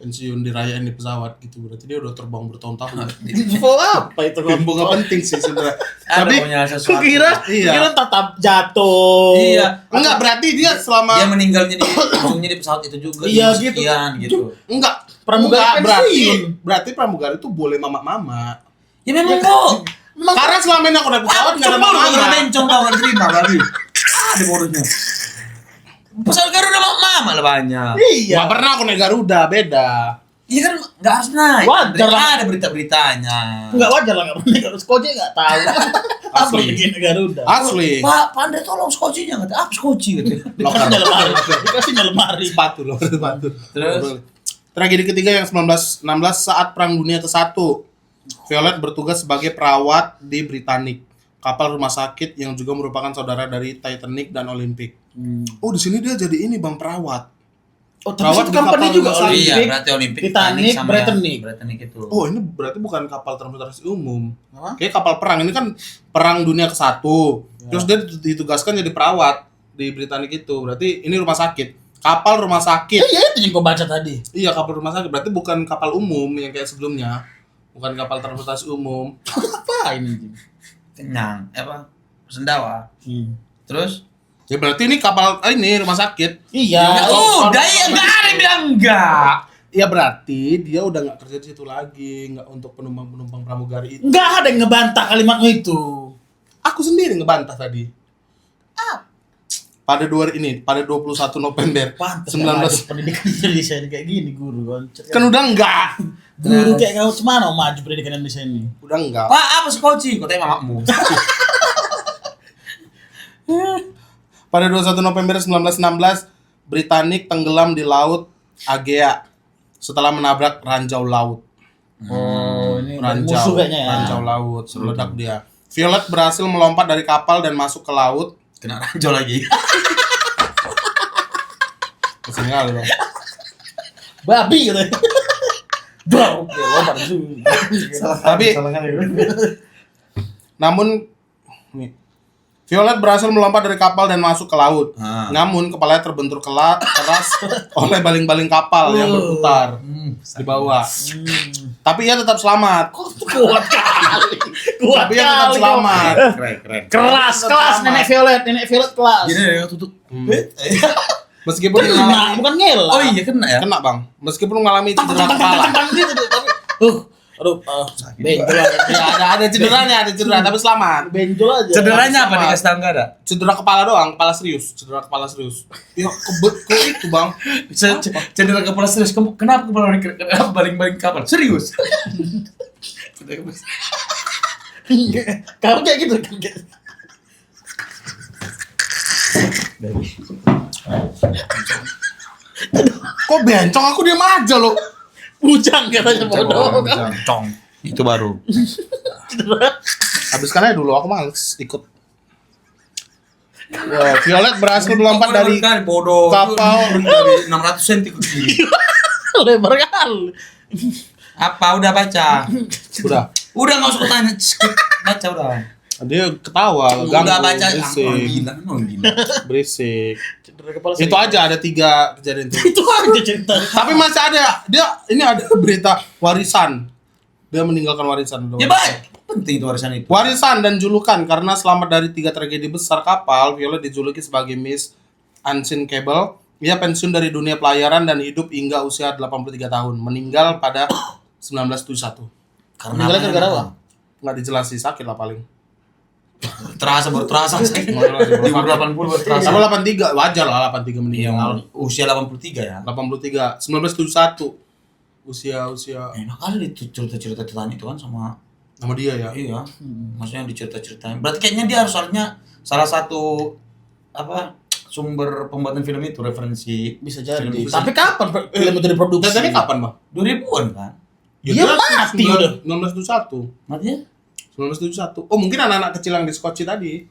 pensiun dirayain di pesawat gitu, berarti dia udah terbang bertahun-tahun. Info apa itu? Info gak penting sih sebenarnya. Ada Tapi punya sesuatu. Iya. kira tatap jatuh. Iya. enggak, berarti dia selama Dia meninggalnya di ujungnya di pesawat itu juga. Iya, di gitu. sekian, gitu. enggak Pramugari enggak, pensiun. berarti pramugari itu boleh mama-mama. Ya memang kok. Karena selama ini aku naik pesawat enggak ada Cuma mama. gara bencong kau nggak terima berarti. Ada bodohnya. Pesawat Garuda mama lah banyak. Iya. Enggak pernah aku naik Garuda, beda. Iya kan nggak harus naik. Wajar lah. Ada berita-beritanya. Enggak wajar lah enggak pernah skoci enggak tahu. Apa Asli. begini Garuda? Asli. Pak, Pandai tolong skocinya kata. Apa skoci kata. Dikasihnya lemari. Dikasihnya lemari. Sepatu loh, sepatu. Terus? Tragedi ketiga yang 1916 saat Perang Dunia ke-1. Violet bertugas sebagai perawat di Britannic, kapal rumah sakit yang juga merupakan saudara dari Titanic dan Olympic. Oh, di sini dia jadi ini Bang, perawat. Oh, Perawat tapi itu di company kapal juga rumah sakit. Olympic. Iya, berarti Olimpik, Titanic, sama Britannic. Britannic itu. Oh, ini berarti bukan kapal transportasi umum. Apa? Kayak kapal perang, ini kan Perang Dunia ke-1. Terus dia ditugaskan jadi perawat di Britannic itu. Berarti ini rumah sakit. Kapal rumah sakit. Iya, itu yang kau baca tadi. Iya, kapal rumah sakit. Berarti bukan kapal umum yang kayak sebelumnya. Bukan kapal transportasi umum. Apa ini? Kenyang, apa? Sendawa. Terus? Ya berarti ini kapal ini rumah sakit. Iya. Udah ya enggak ada yang bilang enggak. Ya berarti dia udah nggak kerja di situ lagi, nggak untuk penumpang pramugari itu. Enggak ada yang ngebantah kalimatmu itu. Aku sendiri ngebantah tadi. Pada 21 November Pantes 19 pendidikan Indonesia ini kayak gini guru kan udah enggak. guru kayak kamu cemana mau maju pendidikan Indonesia ini. Udah enggak. Pak, apa skoci? Katanya mamamu. Pada 21 November 1916, Britannic tenggelam di Laut Aegea setelah menabrak ranjau laut. Oh, ini musuh kayaknya ya. Ranjau laut, meledak dia. Violet berhasil melompat dari kapal dan masuk ke laut. Kena ranjau lagi. Kesini kali bang. Babi gitu. Bro, oke, lompat Tapi, namun, nih, Violet berhasil melompat dari kapal dan masuk ke laut. Namun kepalanya terbentur keras oleh baling-baling kapal yang berputar di bawah. Tapi ia tetap selamat. Kuat kali. Kuat Tapi ia tetap kali. selamat. Keren. Kelas nenek Violet kelas. Gini deh, tutup. Meskipun Kena, bukan ngelak. Oh iya kena ya. kena bang. Meskipun mengalami cedera kepala. Gitu, tapi Aduh, benjol aja. Ya ada cederanya, tapi selamat. Benjol aja. Cederanya apa Sama. dikasih tahu enggak ada? Cedera kepala doang, cedera kepala serius. Ya kebet kok itu, Bang. Cedera kepala serius. Kenapa kepala baling-baling kapal? Serius? Kamu kayak gitu kan. Kok bencong, aku diam aja loh. Bujang katanya bodoh. Cong. Itu baru. Habiskan aja dulu, aku males ikut. Wah, Violet berhasil melompat dari bodoh. kapal. Dari 600 cm ke kiri. Lebar kali. Apa udah baca? Udah, Enggak usah tanya. Baca udah. dia ketawa, ganggu, Udah baca berisik. orang gila. Berisik. Cedera kepala Itu aja ada 3 kejadian itu. Itu aja cerita. Tapi masih ada, ini ada berita warisan. Dia meninggalkan warisan. Ya baik. Penting itu warisan itu. Warisan dan julukan karena selamat dari 3 tragedi besar kapal, Violet dijuluki sebagai Miss Unsinkable. Ia pensiun dari dunia pelayaran dan hidup hingga usia 83 tahun. Meninggal pada 1971. Karena gara-gara apa? Nggak dijelasin, sakit lah paling. Baru terasa di umur 80 baru terasa. Sama 83, wajar lah 83 meninggal. Usia 83 ya. 83, 1971. Usia Enak kali itu cerita-cerita Titanic itu kan sama dia ya. iya. Maksudnya dicerita-ceritain. Berarti kayaknya dia harusnya salah satu sumber pembuatan film itu referensi Bisa jadi. film itu. Tapi kapan film itu diproduksi? Titanic kapan, Bang? 2000-an kan? Dia mati udah. 1971. Matinya? 1971. Oh, mungkin anak-anak kecil yang di Skoci tadi.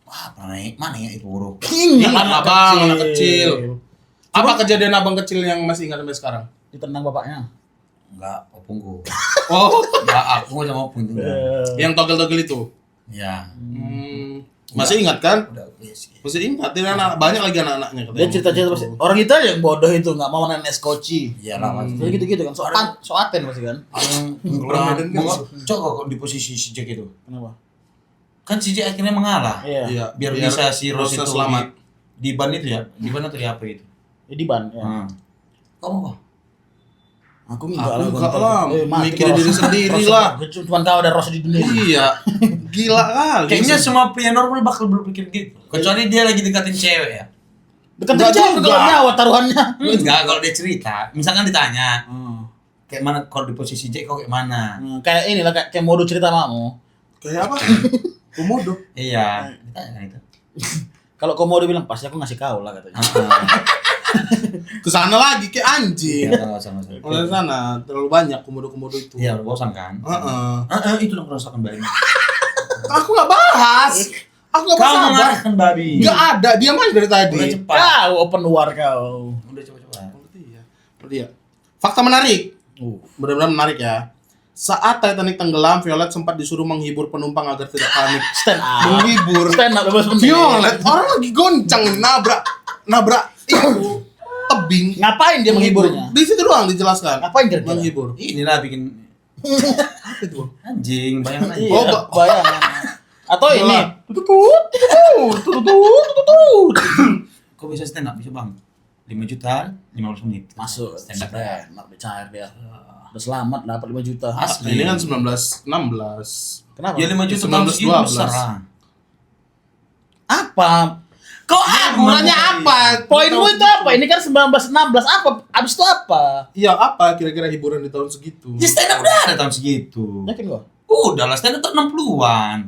Wah, mana ya itu bro? Ya kan anak kecil. Apa kejadian abang kecil yang masih ingat sampai sekarang? Ditendang bapaknya. Enggak, opungku. Oh, Enggak, aku sama opung itu. yang togel-togel itu. Ya. Masih ingat kan? Udah, yes. Masih ingat. Ini anak banyak lagi anak-anaknya katanya. Dia cerita-cerita pasti. Orang kita yang bodoh itu nggak mau nenek skoci. Iyalah, Mas. Jadi gitu-gitu kan. So Aten pasti kan. Medan kan Coba kok di posisi si Jack itu. Kenapa? Kan si Jack akhirnya mengalah. Iya. Iya, Biar bisa si Rose itu selamat. di ban itu ya. Di ban atau di apa itu? Jadi ban. Ya. Kamu apa? Aku Aku enggak lah, mati mikirin kalau- diri sendiri Rose- lah. Cuman kau ada Rose di dunia. Iya. Gila kali. Kayaknya semua pria normal bakal berpikir gitu. Kecuali dia lagi dekatin cewek ya. Dekat Enggak aja juga. kalau nyawa taruhannya. Enggak, kalau dia cerita, misalkan ditanya, kayak mana kalau di posisi Jack kok kayak mana? Kayak inilah kayak mode cerita mamu. Kayak apa? Komodo. Iya, ditanya kan itu. Kalau komodo bilang pasti aku ngasih kau lah katanya. Ke sana lagi kayak anjing. Iya, sama-sama. Oleh sana terlalu banyak komodo-komodo itu. Iya, bosan kan? Heeh. Itu yang merasakan bayi. Aku enggak bahas. Aku enggak Kau bahas. mengarahkan babi. Enggak ada, diam aja dari tadi. Udah cepat. Kau open war kau. Udah coba-coba. Iya. Fakta menarik. Benar-benar menarik ya. Saat Titanic tenggelam, Violet sempat disuruh menghibur penumpang agar tidak panik. Stand up. Menghibur. Stand up 12 menit. Violet, orang lagi goncang nabrak itu tebing. Ngapain dia menghiburnya? Di situ doang dijelaskan. Ngapain kira-kira? Menghibur. Inilah bikin anjing, bayangin aja. Iya, Oh, bayangan. Atau ini. Bola. Kok bisa stand up bisa bang? 5 juta, 15 menit. Masuk. Stand up. Stand cair dia. Udah selamat dapat 5 juta. Asli. Ini kan 1916. Kenapa? Ya 5 juta tahun segitu 1912. besar lah. Apa? Kok Hiburannya apa? Poinmu itu apa? Ini kan 1916. Apa? Abis itu apa? Iya, apa kira-kira hiburan di tahun segitu? Ya stand up udah ada tahun segitu. Yakin gua? Udah lah stand up tahun 60-an.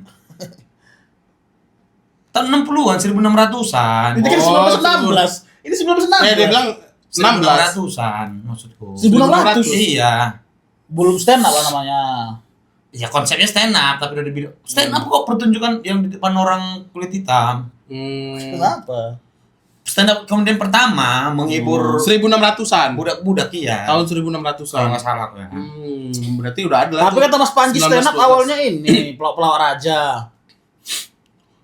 Tahun 60-an, 1600-an. Ini kan Oh, 1916. Ini 1916. Dia bilang 16. 1600-an maksudku. 1600. Iya. Belum stand up lah namanya. Ya konsepnya stand up tapi udah dibilang stand up kok pertunjukan yang di depan orang kulit hitam. Kenapa? Stand up kemudian pertama menghibur 1600-an. budak-budak iya. Tahun Kalau 1600-an. nggak salah aku ya. Berarti udah ada lah. Tapi kata Mas Panji stand up 1912. awalnya ini pelawak raja.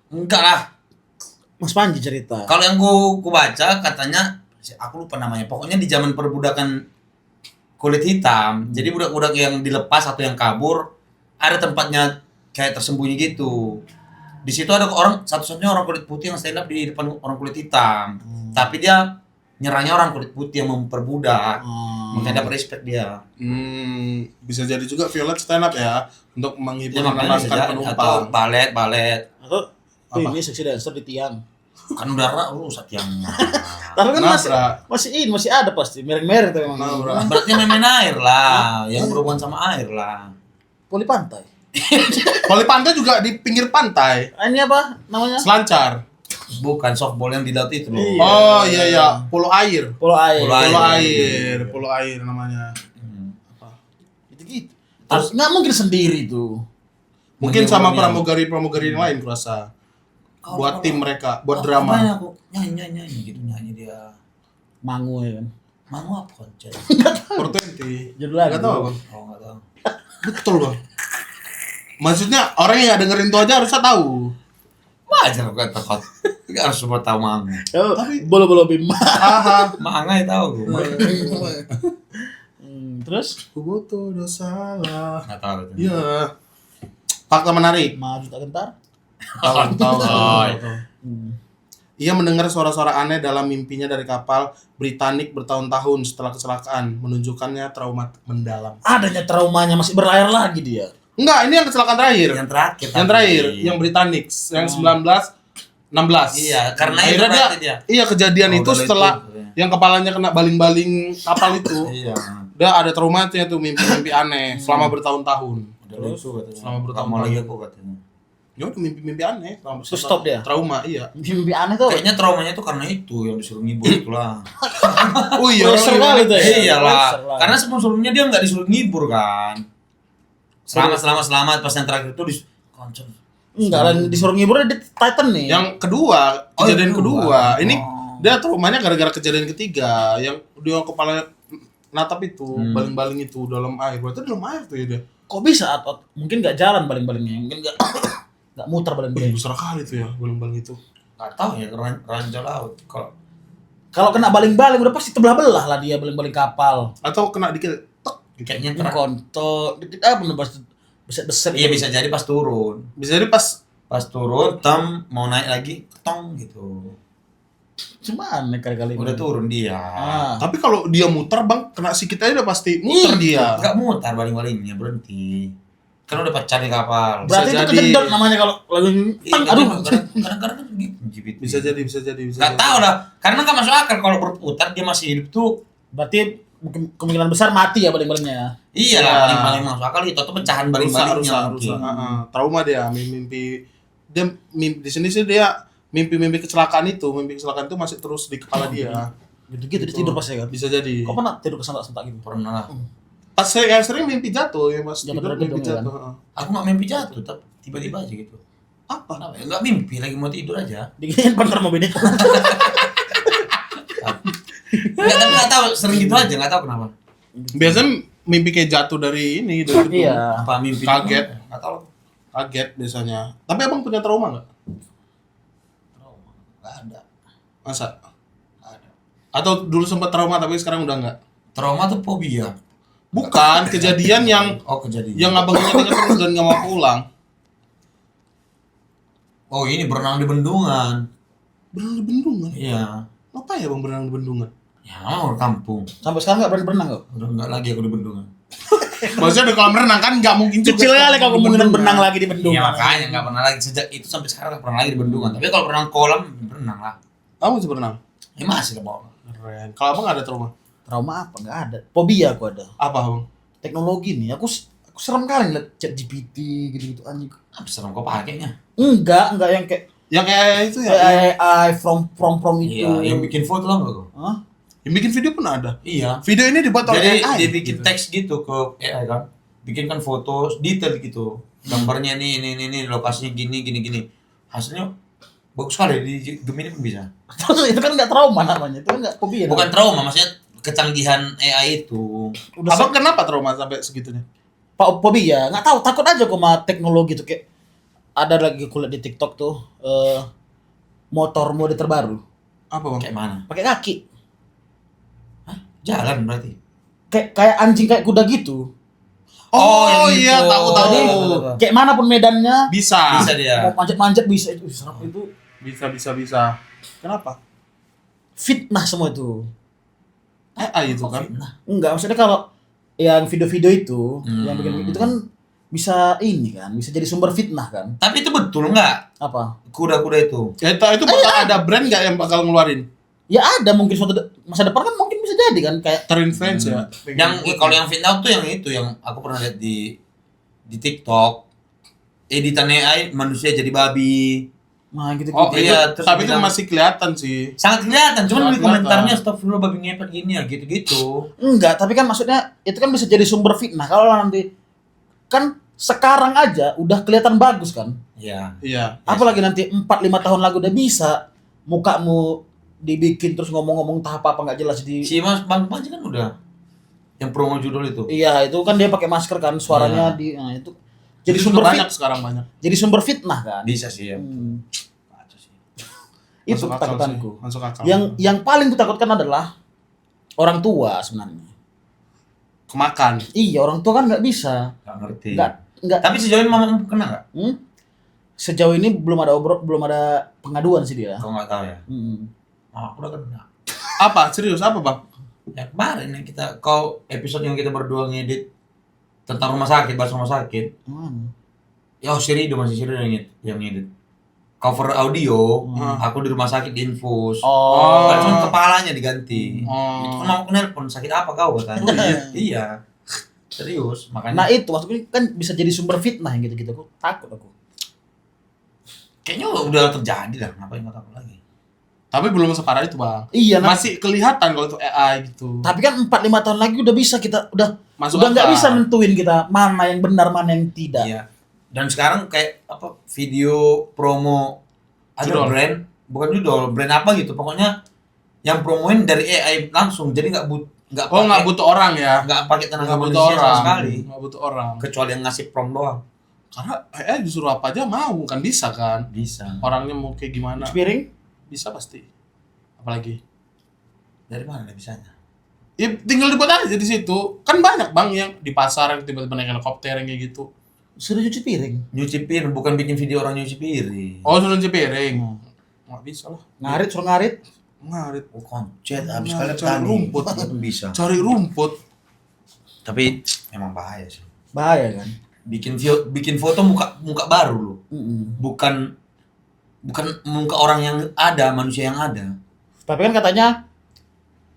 Enggak lah. Mas Panji cerita. Kalau yang gua baca katanya aku lupa namanya. Pokoknya di zaman perbudakan kulit hitam. Jadi budak-budak yang dilepas atau yang kabur ada tempatnya kayak tersembunyi gitu. Di situ ada orang satu-satunya orang kulit putih yang stand up di depan orang kulit hitam. Tapi dia nyerangnya orang kulit putih yang memperbudak. Makanya dapat respect dia. Bisa jadi juga Violet stand up ya untuk menghibur Ya, makanya bisa menenangkan jadi. Atau penumpang. balet. Atau Apa? ini seksi dancer di tiang. Kan udah rusak tiangnya. Tapi kan Nabrak. masih ada pasti. Merek-merek tuh emang. Nabrak. Berarti main air lah, yang berhubungan sama air lah. Poli pantai. Voli pantai juga di pinggir pantai. Ini apa namanya? Selancar. Bukan softball yang di laut itu loh. Iya. Oh iya. Pulau air. Polo air. Polo air. Namanya. Gitu-gitu. Terus nggak mungkin sendiri tuh. Mungkin sama Menghibur pramugari yang lain kurasa. Oh, Buat tim mereka, buat Oh, drama. apanya aku nyanyi gitu nyanyi dia. Mangu ya kan. Mau apa konser? For 20. Judul lagu. Gak tau bang. Oh nggak tahu. Betul bang. Maksudnya orang yang nggak dengerin itu aja harusnya tahu. Wajar kok takut. Gak harus semua tahu Mang. Oh, Tapi- bolo-bolo bimba. Haha. Mangai tahu gue. Terus Ku butuh dosa lah. Nggak tahu itu. Iya. Fakta menarik. maju tak gentar. Tahu. Oh, Ia mendengar suara-suara aneh dalam mimpinya dari kapal Britannic bertahun-tahun setelah kecelakaan, menunjukkannya trauma mendalam. Adanya traumanya masih berlayar lagi dia. Enggak, ini yang kecelakaan terakhir. Yang terakhir. Yang terakhir, yang Britannic, yang 1916. Iya, karena itu Akhirnya berarti dia. Iya, kejadian Oh, itu dari setelah itu, ya. yang kepalanya kena baling-baling kapal itu. Iya. Dia ada traumatnya tuh mimpi-mimpi aneh selama bertahun-tahun. Udah lucu katanya. Selama bertahun-tahun. Mau lagi aku katanya. Ya udah mimpi-mimpi aneh selama Terus stop dia? Trauma, iya. Mimpi aneh tuh. Kayaknya traumanya itu karena itu yang disuruh ngibur itulah. Oh iya, Pressure orang kali tuh ya. Iyalah. Pressure lah. Karena sebelum-sebelumnya dia nggak disuruh ngibur kan. Selamat pas yang terakhir itu di konser. Enggak, dan disuruh ngibur di Titan nih. Yang kedua, Oh, kejadian yang kedua. kedua. Ini Oh. dia traumanya gara-gara kejadian ketiga yang dia kepala natap itu, baling-baling itu dalam air. Berarti dalam air tuh ya dia. Kok bisa atau mungkin nggak jalan baling-balingnya, mungkin nggak nggak muter baling-baling. Besar kali tuh ya baling-baling itu. Nggak tahu ya ranjau laut. Kalau kena baling-baling udah pasti terbelah-belah lah dia baling-baling kapal. Atau kena dikit tek. Kayaknya Ini kontok, dikit apa bener pas beset-beset. Iya bisa jadi pas turun. Bisa jadi pas Mau naik lagi ketong gitu. Cuma aneh kali-kali. Udah turun dia. Ah. tapi kalau dia muter Bang, kena sikit aja udah pasti muter dia. Enggak mutar baling-balingnya, berhenti. Kan udah pacar di kapal. Berarti Bisa itu jadi. kejedot namanya kalau lagi Iya, aduh. kadang-kadang kan gitu. GPT. Bisa jadi. Nggak tahu lah, karena nggak masuk akal kalau berputar dia masih hidup tuh. Berarti kemungkinan besar mati ya baling-balingnya. Iya lah, paling masuk akal itu tuh pecahan baling-balingnya. Rusak. Trauma dia, mimpi dia di sini sih dia mimpi kecelakaan itu, mimpi kecelakaan itu masih terus di kepala dia. Gitu-gitu dia tidur pas ya kan. Bisa jadi. Kok pernah tidur kesentak-sentak gitu? Pernah lah. Pas yang sering mimpi jatuh, yang pas Jatuh tidur dari mimpi gedung, ya kan? jatuh. Aku nggak mimpi jatuh, tapi tiba-tiba aja gitu. Apa? Kenapa? Ya, nggak mimpi, lagi mau tidur aja. Diginiin pantar mobil itu. Nggak, tapi nggak tahu, sering gitu aja, nggak tahu kenapa. Biasanya mimpi kayak jatuh dari ini, dari gedung. Iya. Apa mimpi? Kaget. Nggak tahu. Kaget biasanya. Tapi abang punya trauma nggak? Nggak ada. Masa? Nggak ada. Atau dulu sempat trauma tapi sekarang udah nggak? Trauma tuh fobia. Bukan, kejadian yang Kejadian. abang ingat-ingat terus dan nggak mau pulang. Oh ini berenang di bendungan. Berenang di bendungan? Iya. Apa ya bang berenang di bendungan? Ya orang kampung. Sampai sekarang nggak berani berenang kok. Udah nggak lagi aku di bendungan. Maksudnya di kolam renang kan nggak mungkin juga. Kecil kali kalau kemungkinan Bendungan. berenang lagi di bendungan. Iya makanya nggak pernah lagi sejak itu sampai sekarang nggak pernah lagi di bendungan. Tapi kalau berenang kolam berenang lah. Kamu masih berenang? Ya masih lah mau. Keren. Kalau abang ada trauma? Trauma apa? Nggak ada. Fobia aku ada. Apa bang? Teknologi nih. Aku serem kali ngeliat chat GPT gitu-gitu anjing. Apa serem kau pakainya? Enggak yang kayak Yang kayak itu ya? AI from itu. Iya, yang bikin foto lah nggak kau? Hah? Yang bikin video pun ada. Iya. Video ini dibuat oleh Jadi AI. dia bikin teks gitu ke AI kan. Bikin kan foto detail gitu. Gambarnya nih, ini lokasinya gini. Hasilnya bagus sekali di Gemini pun bisa. Terus itu kan nggak trauma namanya. Itu kan nggak fobia. Bukan trauma, maksudnya kecanggihan AI itu. Udah Abang kenapa trauma sampai segitunya? Pak fobia, nggak tahu, takut aja kok sama teknologi tuh kayak ada lagi kulihat di TikTok tuh motor mode terbaru Apa bang? Kayak mana? pakai kaki, Jalan berarti. kayak anjing kayak kuda gitu. Oh, yang iya itu. tahu. Jadi kayak manapun medannya Bisa. Bisa dia. mau manjat-manjat bisa itu serap itu. Bisa. Kenapa? fitnah semua itu. AI itu kan. Fitnah. Enggak, maksudnya kalau yang video-video itu, yang bikin itu kan bisa bisa jadi sumber fitnah kan? Tapi itu betul nggak? Apa? Kuda-kuda itu. Ya itu bakal ada brand nggak yang bakal ngeluarin? Ya ada mungkin masa depan kan mungkin bisa jadi kan kayak Terinfluence ya. Kalau yang fitnah tuh yang itu yang aku pernah lihat di TikTok. Editan AI manusia jadi babi. nah gitu-gitu. Oh Iya, iya, terus tapi itu bilang- masih kelihatan sih. Sangat kelihatan, cuman Sangat di komentarnya kelihatan. astagfirullah babi ngepet gini ya gitu-gitu. Enggak, tapi kan maksudnya itu kan bisa jadi sumber fitnah kalau nanti kan sekarang aja udah kelihatan bagus kan. Iya. Iya. Apalagi nanti 4-5 tahun lagi udah bisa mukamu dibikin terus ngomong-ngomong entah apa nggak jelas di. Si Mas Bang Panji kan udah yang promo judul itu. Iya, itu kan dia pakai masker kan, suaranya nah itu jadi sumber banyak sekarang banyak. jadi sumber fitnah kan. Bisa sih ya. Kacau sih. Itu Masuk akal ketakutanku. sih, masuk akal. Yang paling kutakutkan adalah orang tua sebenarnya. kemakan. Iya, orang tua kan nggak bisa. Nggak ngerti. Nggak. Tapi sejauh ini mama kena nggak? Sejauh ini belum ada pengaduan sih dia. Kau nggak tahu ya. Hmm. Oh, aku udah kena. Apa? Serius apa, Bang? Ya kemarin yang episode yang kita berdua ngedit tentang rumah sakit, bahas rumah sakit. Mana? Ya Siri masih Siri yang ngedit. Cover audio, aku di rumah sakit diinfus. Oh. Cuma kepalanya diganti. Oh. Itu kan mau aku nelpon, sakit apa kau katanya? Iya. Serius, makanya. Nah itu maksudnya kan bisa jadi sumber fitnah yang gitu-gitu. Aku takut aku. Kayaknya udah terjadi dah, ngapain nggak takut lagi? Tapi belum separah itu, Bang. Iya, Masih kelihatan kalau itu AI gitu. tapi kan 4-5 tahun lagi udah bisa kita udah Masuk nggak akal. bisa nentuin kita mana yang benar mana yang tidak. Iya. Dan sekarang kayak apa video promo ada Judol. bukan brand apa gitu. Pokoknya yang promoin dari AI langsung. Jadi nggak butuh orang ya. nggak pakai tenaga Nggak butuh manusia sama orang. sekali. Nggak butuh orang. Kecuali yang ngasih prompt doang. Karena AI disuruh apa aja mau kan bisa kan. Bisa. Orangnya mau kayak gimana? Piring? Bisa pasti. Apalagi Dari mana dia bisanya? ya tinggal dibuat aja di situ. Kan banyak, Bang, yang di pasar yang tiba-tiba naik helikopter yang kayak gitu. Suruh cuci piring. Nyuci piring, bukan bikin video orang nyuci piring. Oh, suruh cuci piring. Nggak bisa lah. Ngarit, suruh ngarit. Ngarit. Oh, koncet habis Nah, kali cari tani. rumput. Itu bisa. Cari rumput. Tapi emang bahaya sih. Bahaya kan. Bikin foto muka baru loh. Bukan muka orang yang ada, manusia yang ada. Tapi kan katanya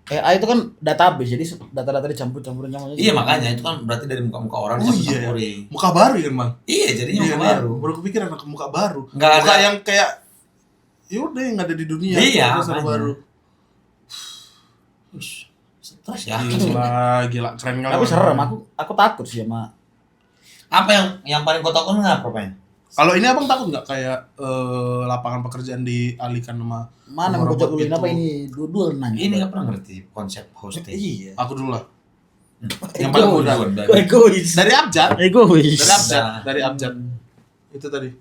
AI itu kan database, jadi data-data dicampur-campurin sama. Iya makanya itu kan berarti dari muka-muka orang Oh bisa iya. campurin. Muka baru ya, Bang. Iya jadinya muka Iya, baru. Baru kepikiran anak muka baru. Nggak Muka ada. yang kayak ya udah yang ada di dunia. Iya, Terus ada makanya. baru. Ush, stres ya. Gila, keren kali. Tapi serem, aku takut sih sama. Apa yang paling kau takut nggak apa-apa? Kalau ini abang takut nggak kayak lapangan pekerjaan dialihkan sama Mana robot mau duluin gitu? apa ini? Dua nanya. Ini nggak pernah ngerti konsep hosting. Iya. Aku dulu lah. Yang paling mudah. Egois. Dari abjad. Egois. Dari abjad. Itu tadi.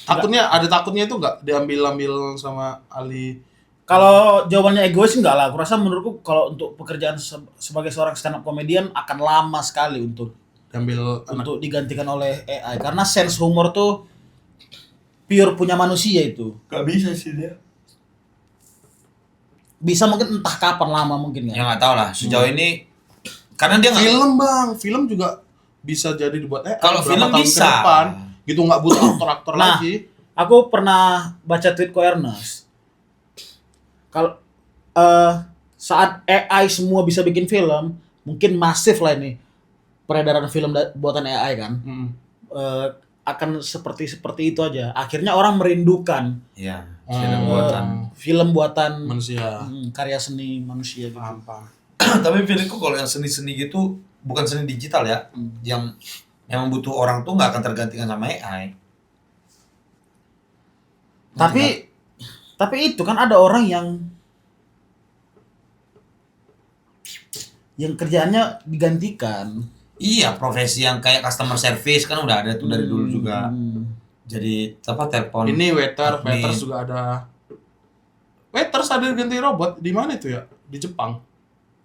Takutnya itu nggak diambil sama ahli. Kalau jawabannya egois enggak lah. Aku rasa menurutku kalau untuk pekerjaan sebagai seorang stand up comedian akan lama sekali untuk digantikan oleh AI karena sense humor tuh pure punya manusia itu. Gak bisa sih dia. Bisa mungkin entah kapan lama mungkin Ya ya. nggak tahu lah. Sejauh ini karena dia nggak. Film, Bang, film juga bisa jadi dibuat Kalau berapa film tahun ke bisa. depan, gitu nggak butuh aktor-aktor Nah. lagi. Aku pernah baca tweet ko Ernest. Kalau saat AI semua bisa bikin film, mungkin masif lah ini peredaran film buatan AI kan. Akan seperti itu aja. Akhirnya orang merindukan Iya. Film buatan. film buatan Manusia. karya seni manusia gitu. Paham. Tapi feelingku kalau yang seni-seni gitu bukan seni digital ya. Yang butuh orang tuh nggak akan tergantikan sama AI. Tapi itu kan ada orang yang kerjaannya digantikan. Iya, profesi yang kayak customer service kan udah ada tuh dari dulu juga. Jadi telepon. Ini waiters Admin. juga ada. Waiters ada ganti robot di mana itu ya? Di Jepang.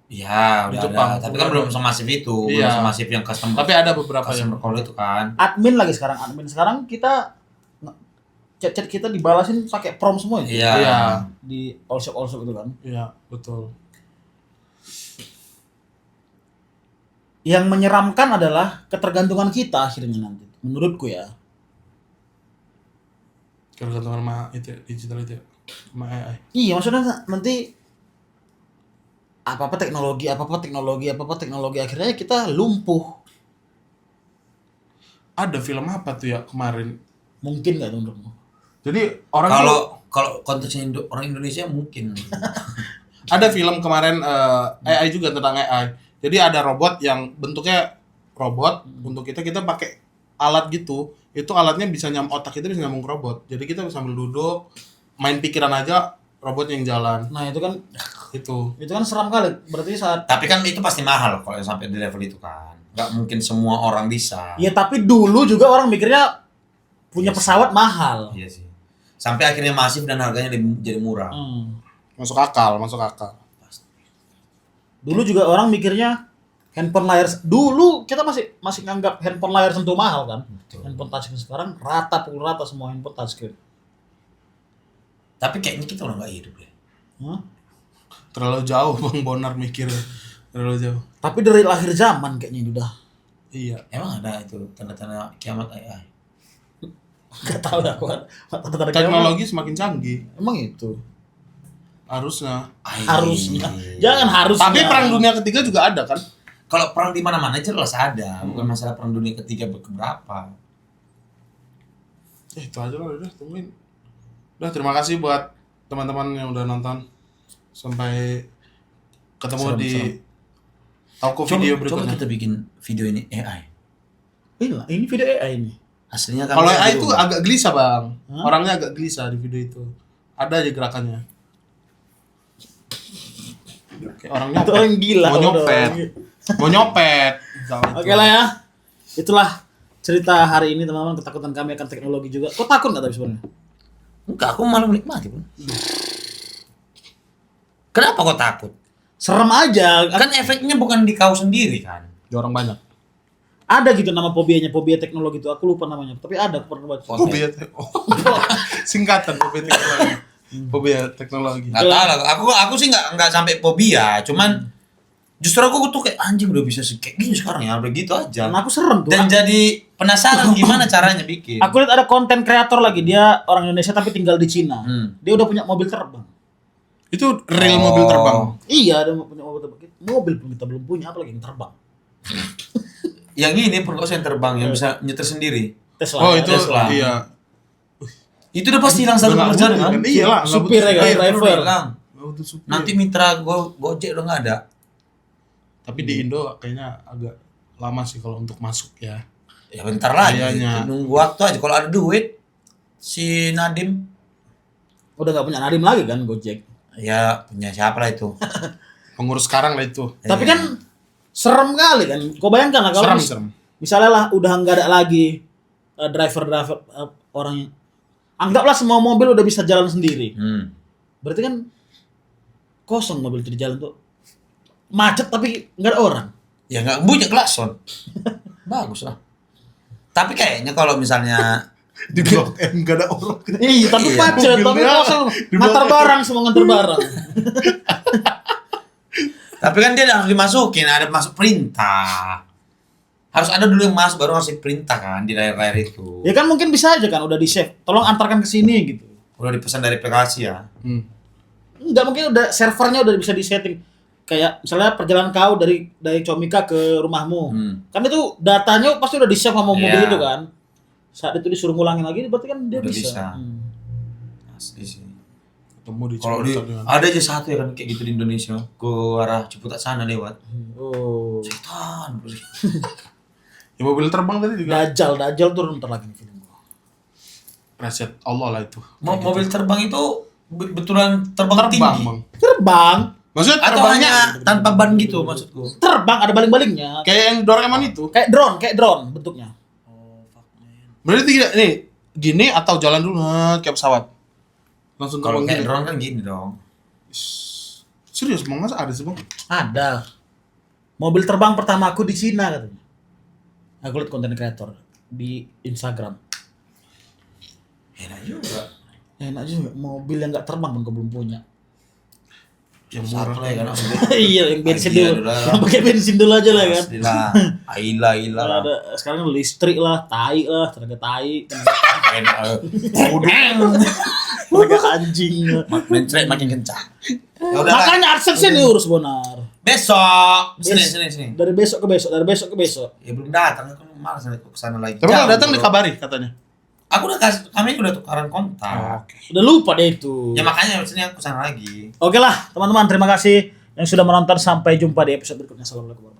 Iya, Di udah Jepang. ada. Tapi kan belum semasif itu, belum Iya. semasif yang customer. Tapi ada beberapa yang customer call itu kan. Admin sekarang kita chat-chat kita dibalasin pakai prompt semua itu. Iya. Iya. Di all shop itu kan. Iya, betul. Yang menyeramkan adalah ketergantungan kita akhirnya nanti. Menurutku ya. Ketergantungan sama itu ya, digital itu ya. Sama AI. Iya, maksudnya nanti apa-apa teknologi akhirnya kita lumpuh. Ada film apa tuh ya kemarin? Mungkin nggak tuh menurutmu? Jadi orang Kalau konteksnya orang Indonesia mungkin. ada film kemarin AI juga tentang AI. Jadi ada robot yang bentuknya robot untuk kita pakai alat gitu. Itu alatnya bisa otak kita bisa nyambung ke robot. Jadi kita sambil duduk main pikiran aja robot yang jalan. Nah, itu kan seram kali. Berarti saat Tapi kan itu pasti mahal kalau sampai di level itu kan. Nggak mungkin semua orang bisa. ya tapi dulu juga orang mikirnya punya Iya sih. pesawat mahal. Iya sih. Sampai akhirnya masif dan harganya jadi murah. Masuk akal. Dulu juga orang mikirnya handphone layar dulu kita masih nganggap handphone layar sentuh mahal kan. Betul. Handphone touchscreen sekarang pukul rata semua handphone touchscreen. Tapi kayaknya kita udah nggak hidup deh. Hah? Terlalu jauh Bang Bonar mikirnya. Terlalu jauh. Tapi dari akhir zaman kayaknya udah. Iya. Emang ada itu tanda-tanda kiamat AI? Gak tahu dah aku. Teknologi semakin canggih. Emang itu. Harusnya. Harusnya. Jangan harusnya. Tapi perang dunia ketiga juga ada kan? Kalau perang di mana-mana jelas ada, bukan masalah perang dunia ketiga berapa. Itu aja lah udah tungguin. Udah terima kasih buat teman-teman yang udah nonton. Sampai ketemu Serem, di serem. toko Coba, video coba berikutnya. kita bikin video ini AI. Ini video AI ini. Aslinya Kalau kan AI itu agak gelisah bang, Hah? orangnya agak gelisah di video itu. Ada aja gerakannya. Kayak orang Itu nyopet. orang gila. Mau nyopet. udah. Mau nyopet. Misalnya Oke itu. lah ya. Itulah cerita hari ini teman-teman, ketakutan kami akan teknologi juga. Kok takut nggak tapi sebenarnya? enggak, aku malah menikmati pun. Kenapa kau takut? Serem aja. Kan efeknya bukan di kau sendiri kan. Di orang banyak. Ada gitu nama fobianya, fobia teknologi itu. Aku lupa namanya, tapi ada aku pernah baca. Fobia. Oh. Singkatan fobia teknologi. Fobia teknologi. Nggak tahu lah. Aku sih nggak sampai fobia. Cuman justru aku tuh kayak anjing udah bisa kayak gini sekarang ya. Udah gitu aja. Karena aku serem tuh. Dan jadi penasaran gimana caranya bikin. Aku lihat ada konten kreator lagi, dia orang Indonesia tapi tinggal di Cina. Dia udah punya mobil terbang. Itu real mobil terbang. Iya, ada punya mobil terbang. Mobil pun kita belum punya, apalagi yang terbang. Yang ini perkos yang terbang yang bisa nyetir sendiri. Tesla. Oh itu Tesla. iya. Itu udah pasti hilang satu Udah nggak pekerjaan butuh, kan? Iya lah. nggak Supir butuh ya kan, supir. driver. Hilang. Nggak butuh supir. Nanti mitra Gojek udah nggak ada. Tapi di Indo kayaknya agak lama sih kalau untuk masuk ya. Ya bentar lagi. Kayaknya. Nunggu waktu aja. Kalau ada duit, si Nadim Udah nggak punya Nadim lagi kan Gojek. ya punya siapa lah itu. Pengurus sekarang lah itu. Tapi Iya. kan serem kali kan. Kau bayangkan lah kalau Serem. misalnya lah udah nggak ada lagi driver orang yang anggaplah semua mobil udah bisa jalan sendiri. Berarti kan kosong mobil itu di jalan tuh. Macet tapi nggak ada orang. Ya nggak bunyi klakson. Bagus lah. Tapi kayaknya kalau misalnya Di Blok M gak ada orang. Iya, tapi Iya. macet, tapi Mobilnya kosong. di Ngantar belakang. barang, semua ngantar barang. tapi kan dia harus dimasukin, ada masuk perintah. Harus ada dulu yang masuk baru ngasih perintah kan di layar-layar itu. Ya kan mungkin bisa aja kan udah di save. Tolong antarkan ke sini gitu. Udah dipesan dari aplikasi ya. Enggak, mungkin udah servernya udah bisa disetting. Kayak misalnya perjalanan kau dari Comika ke rumahmu. Kan itu datanya pasti udah di-save sama mobil Iya. itu kan. Saat itu disuruh ngulangin lagi berarti kan dia Udah bisa. bisa. Asli sih. Ketemu di Kalau di Ciputat dengan- ada aja satu ya kan kayak gitu di Indonesia ke arah Ciputat sana lewat. Oh. Setan. Ya mobil terbang tadi juga. Dajjal turun ntar lagi nih film gua. Preset Allah lah itu. Mobil terbang itu betulan terbang, Terbang tinggi. bang. Terbang, Maksudnya Atau terbangnya hanya tanpa ban gitu maksudku. terbang ada baling-balingnya. kayak yang Doraemon itu. Kayak drone bentuknya. Berarti tidak nih gini atau jalan dulu kayak pesawat. Langsung Kalau terbang kayak gini. drone kan gini dong. Serius bang, masa ada sih bang? Ada. Mobil terbang pertama aku di Cina katanya. Aku lihat konten kreator di Instagram. Enak juga. Enak juga, mobil yang nggak terbang pun kau belum punya. Yang Satu murah lah ya kan. Iya, yang bensin Iya, dulu. udah. Yang pakai bensin dulu aja lah kan. Pastilah. Aila Nah, lah. ada sekarang listrik lah, tai lah, tenaga tai, Enak. Udang. tenaga anjing. Mencret makin kencang. Ya udah lah. Makanya AdSense ini urus benar. Besok. Sini Yes. sini. Dari besok ke besok, dari besok ke besok. Ya belum datang, aku malas nanti ke sana lagi. Tapi kalau Jauh, datang bro. dikabari katanya. Aku udah kami udah tukaran kontak. Udah lupa deh itu. Ya makanya sini aku sana lagi. Oke lah, teman-teman, terima kasih yang sudah menonton. Sampai jumpa di episode berikutnya. Assalamualaikum.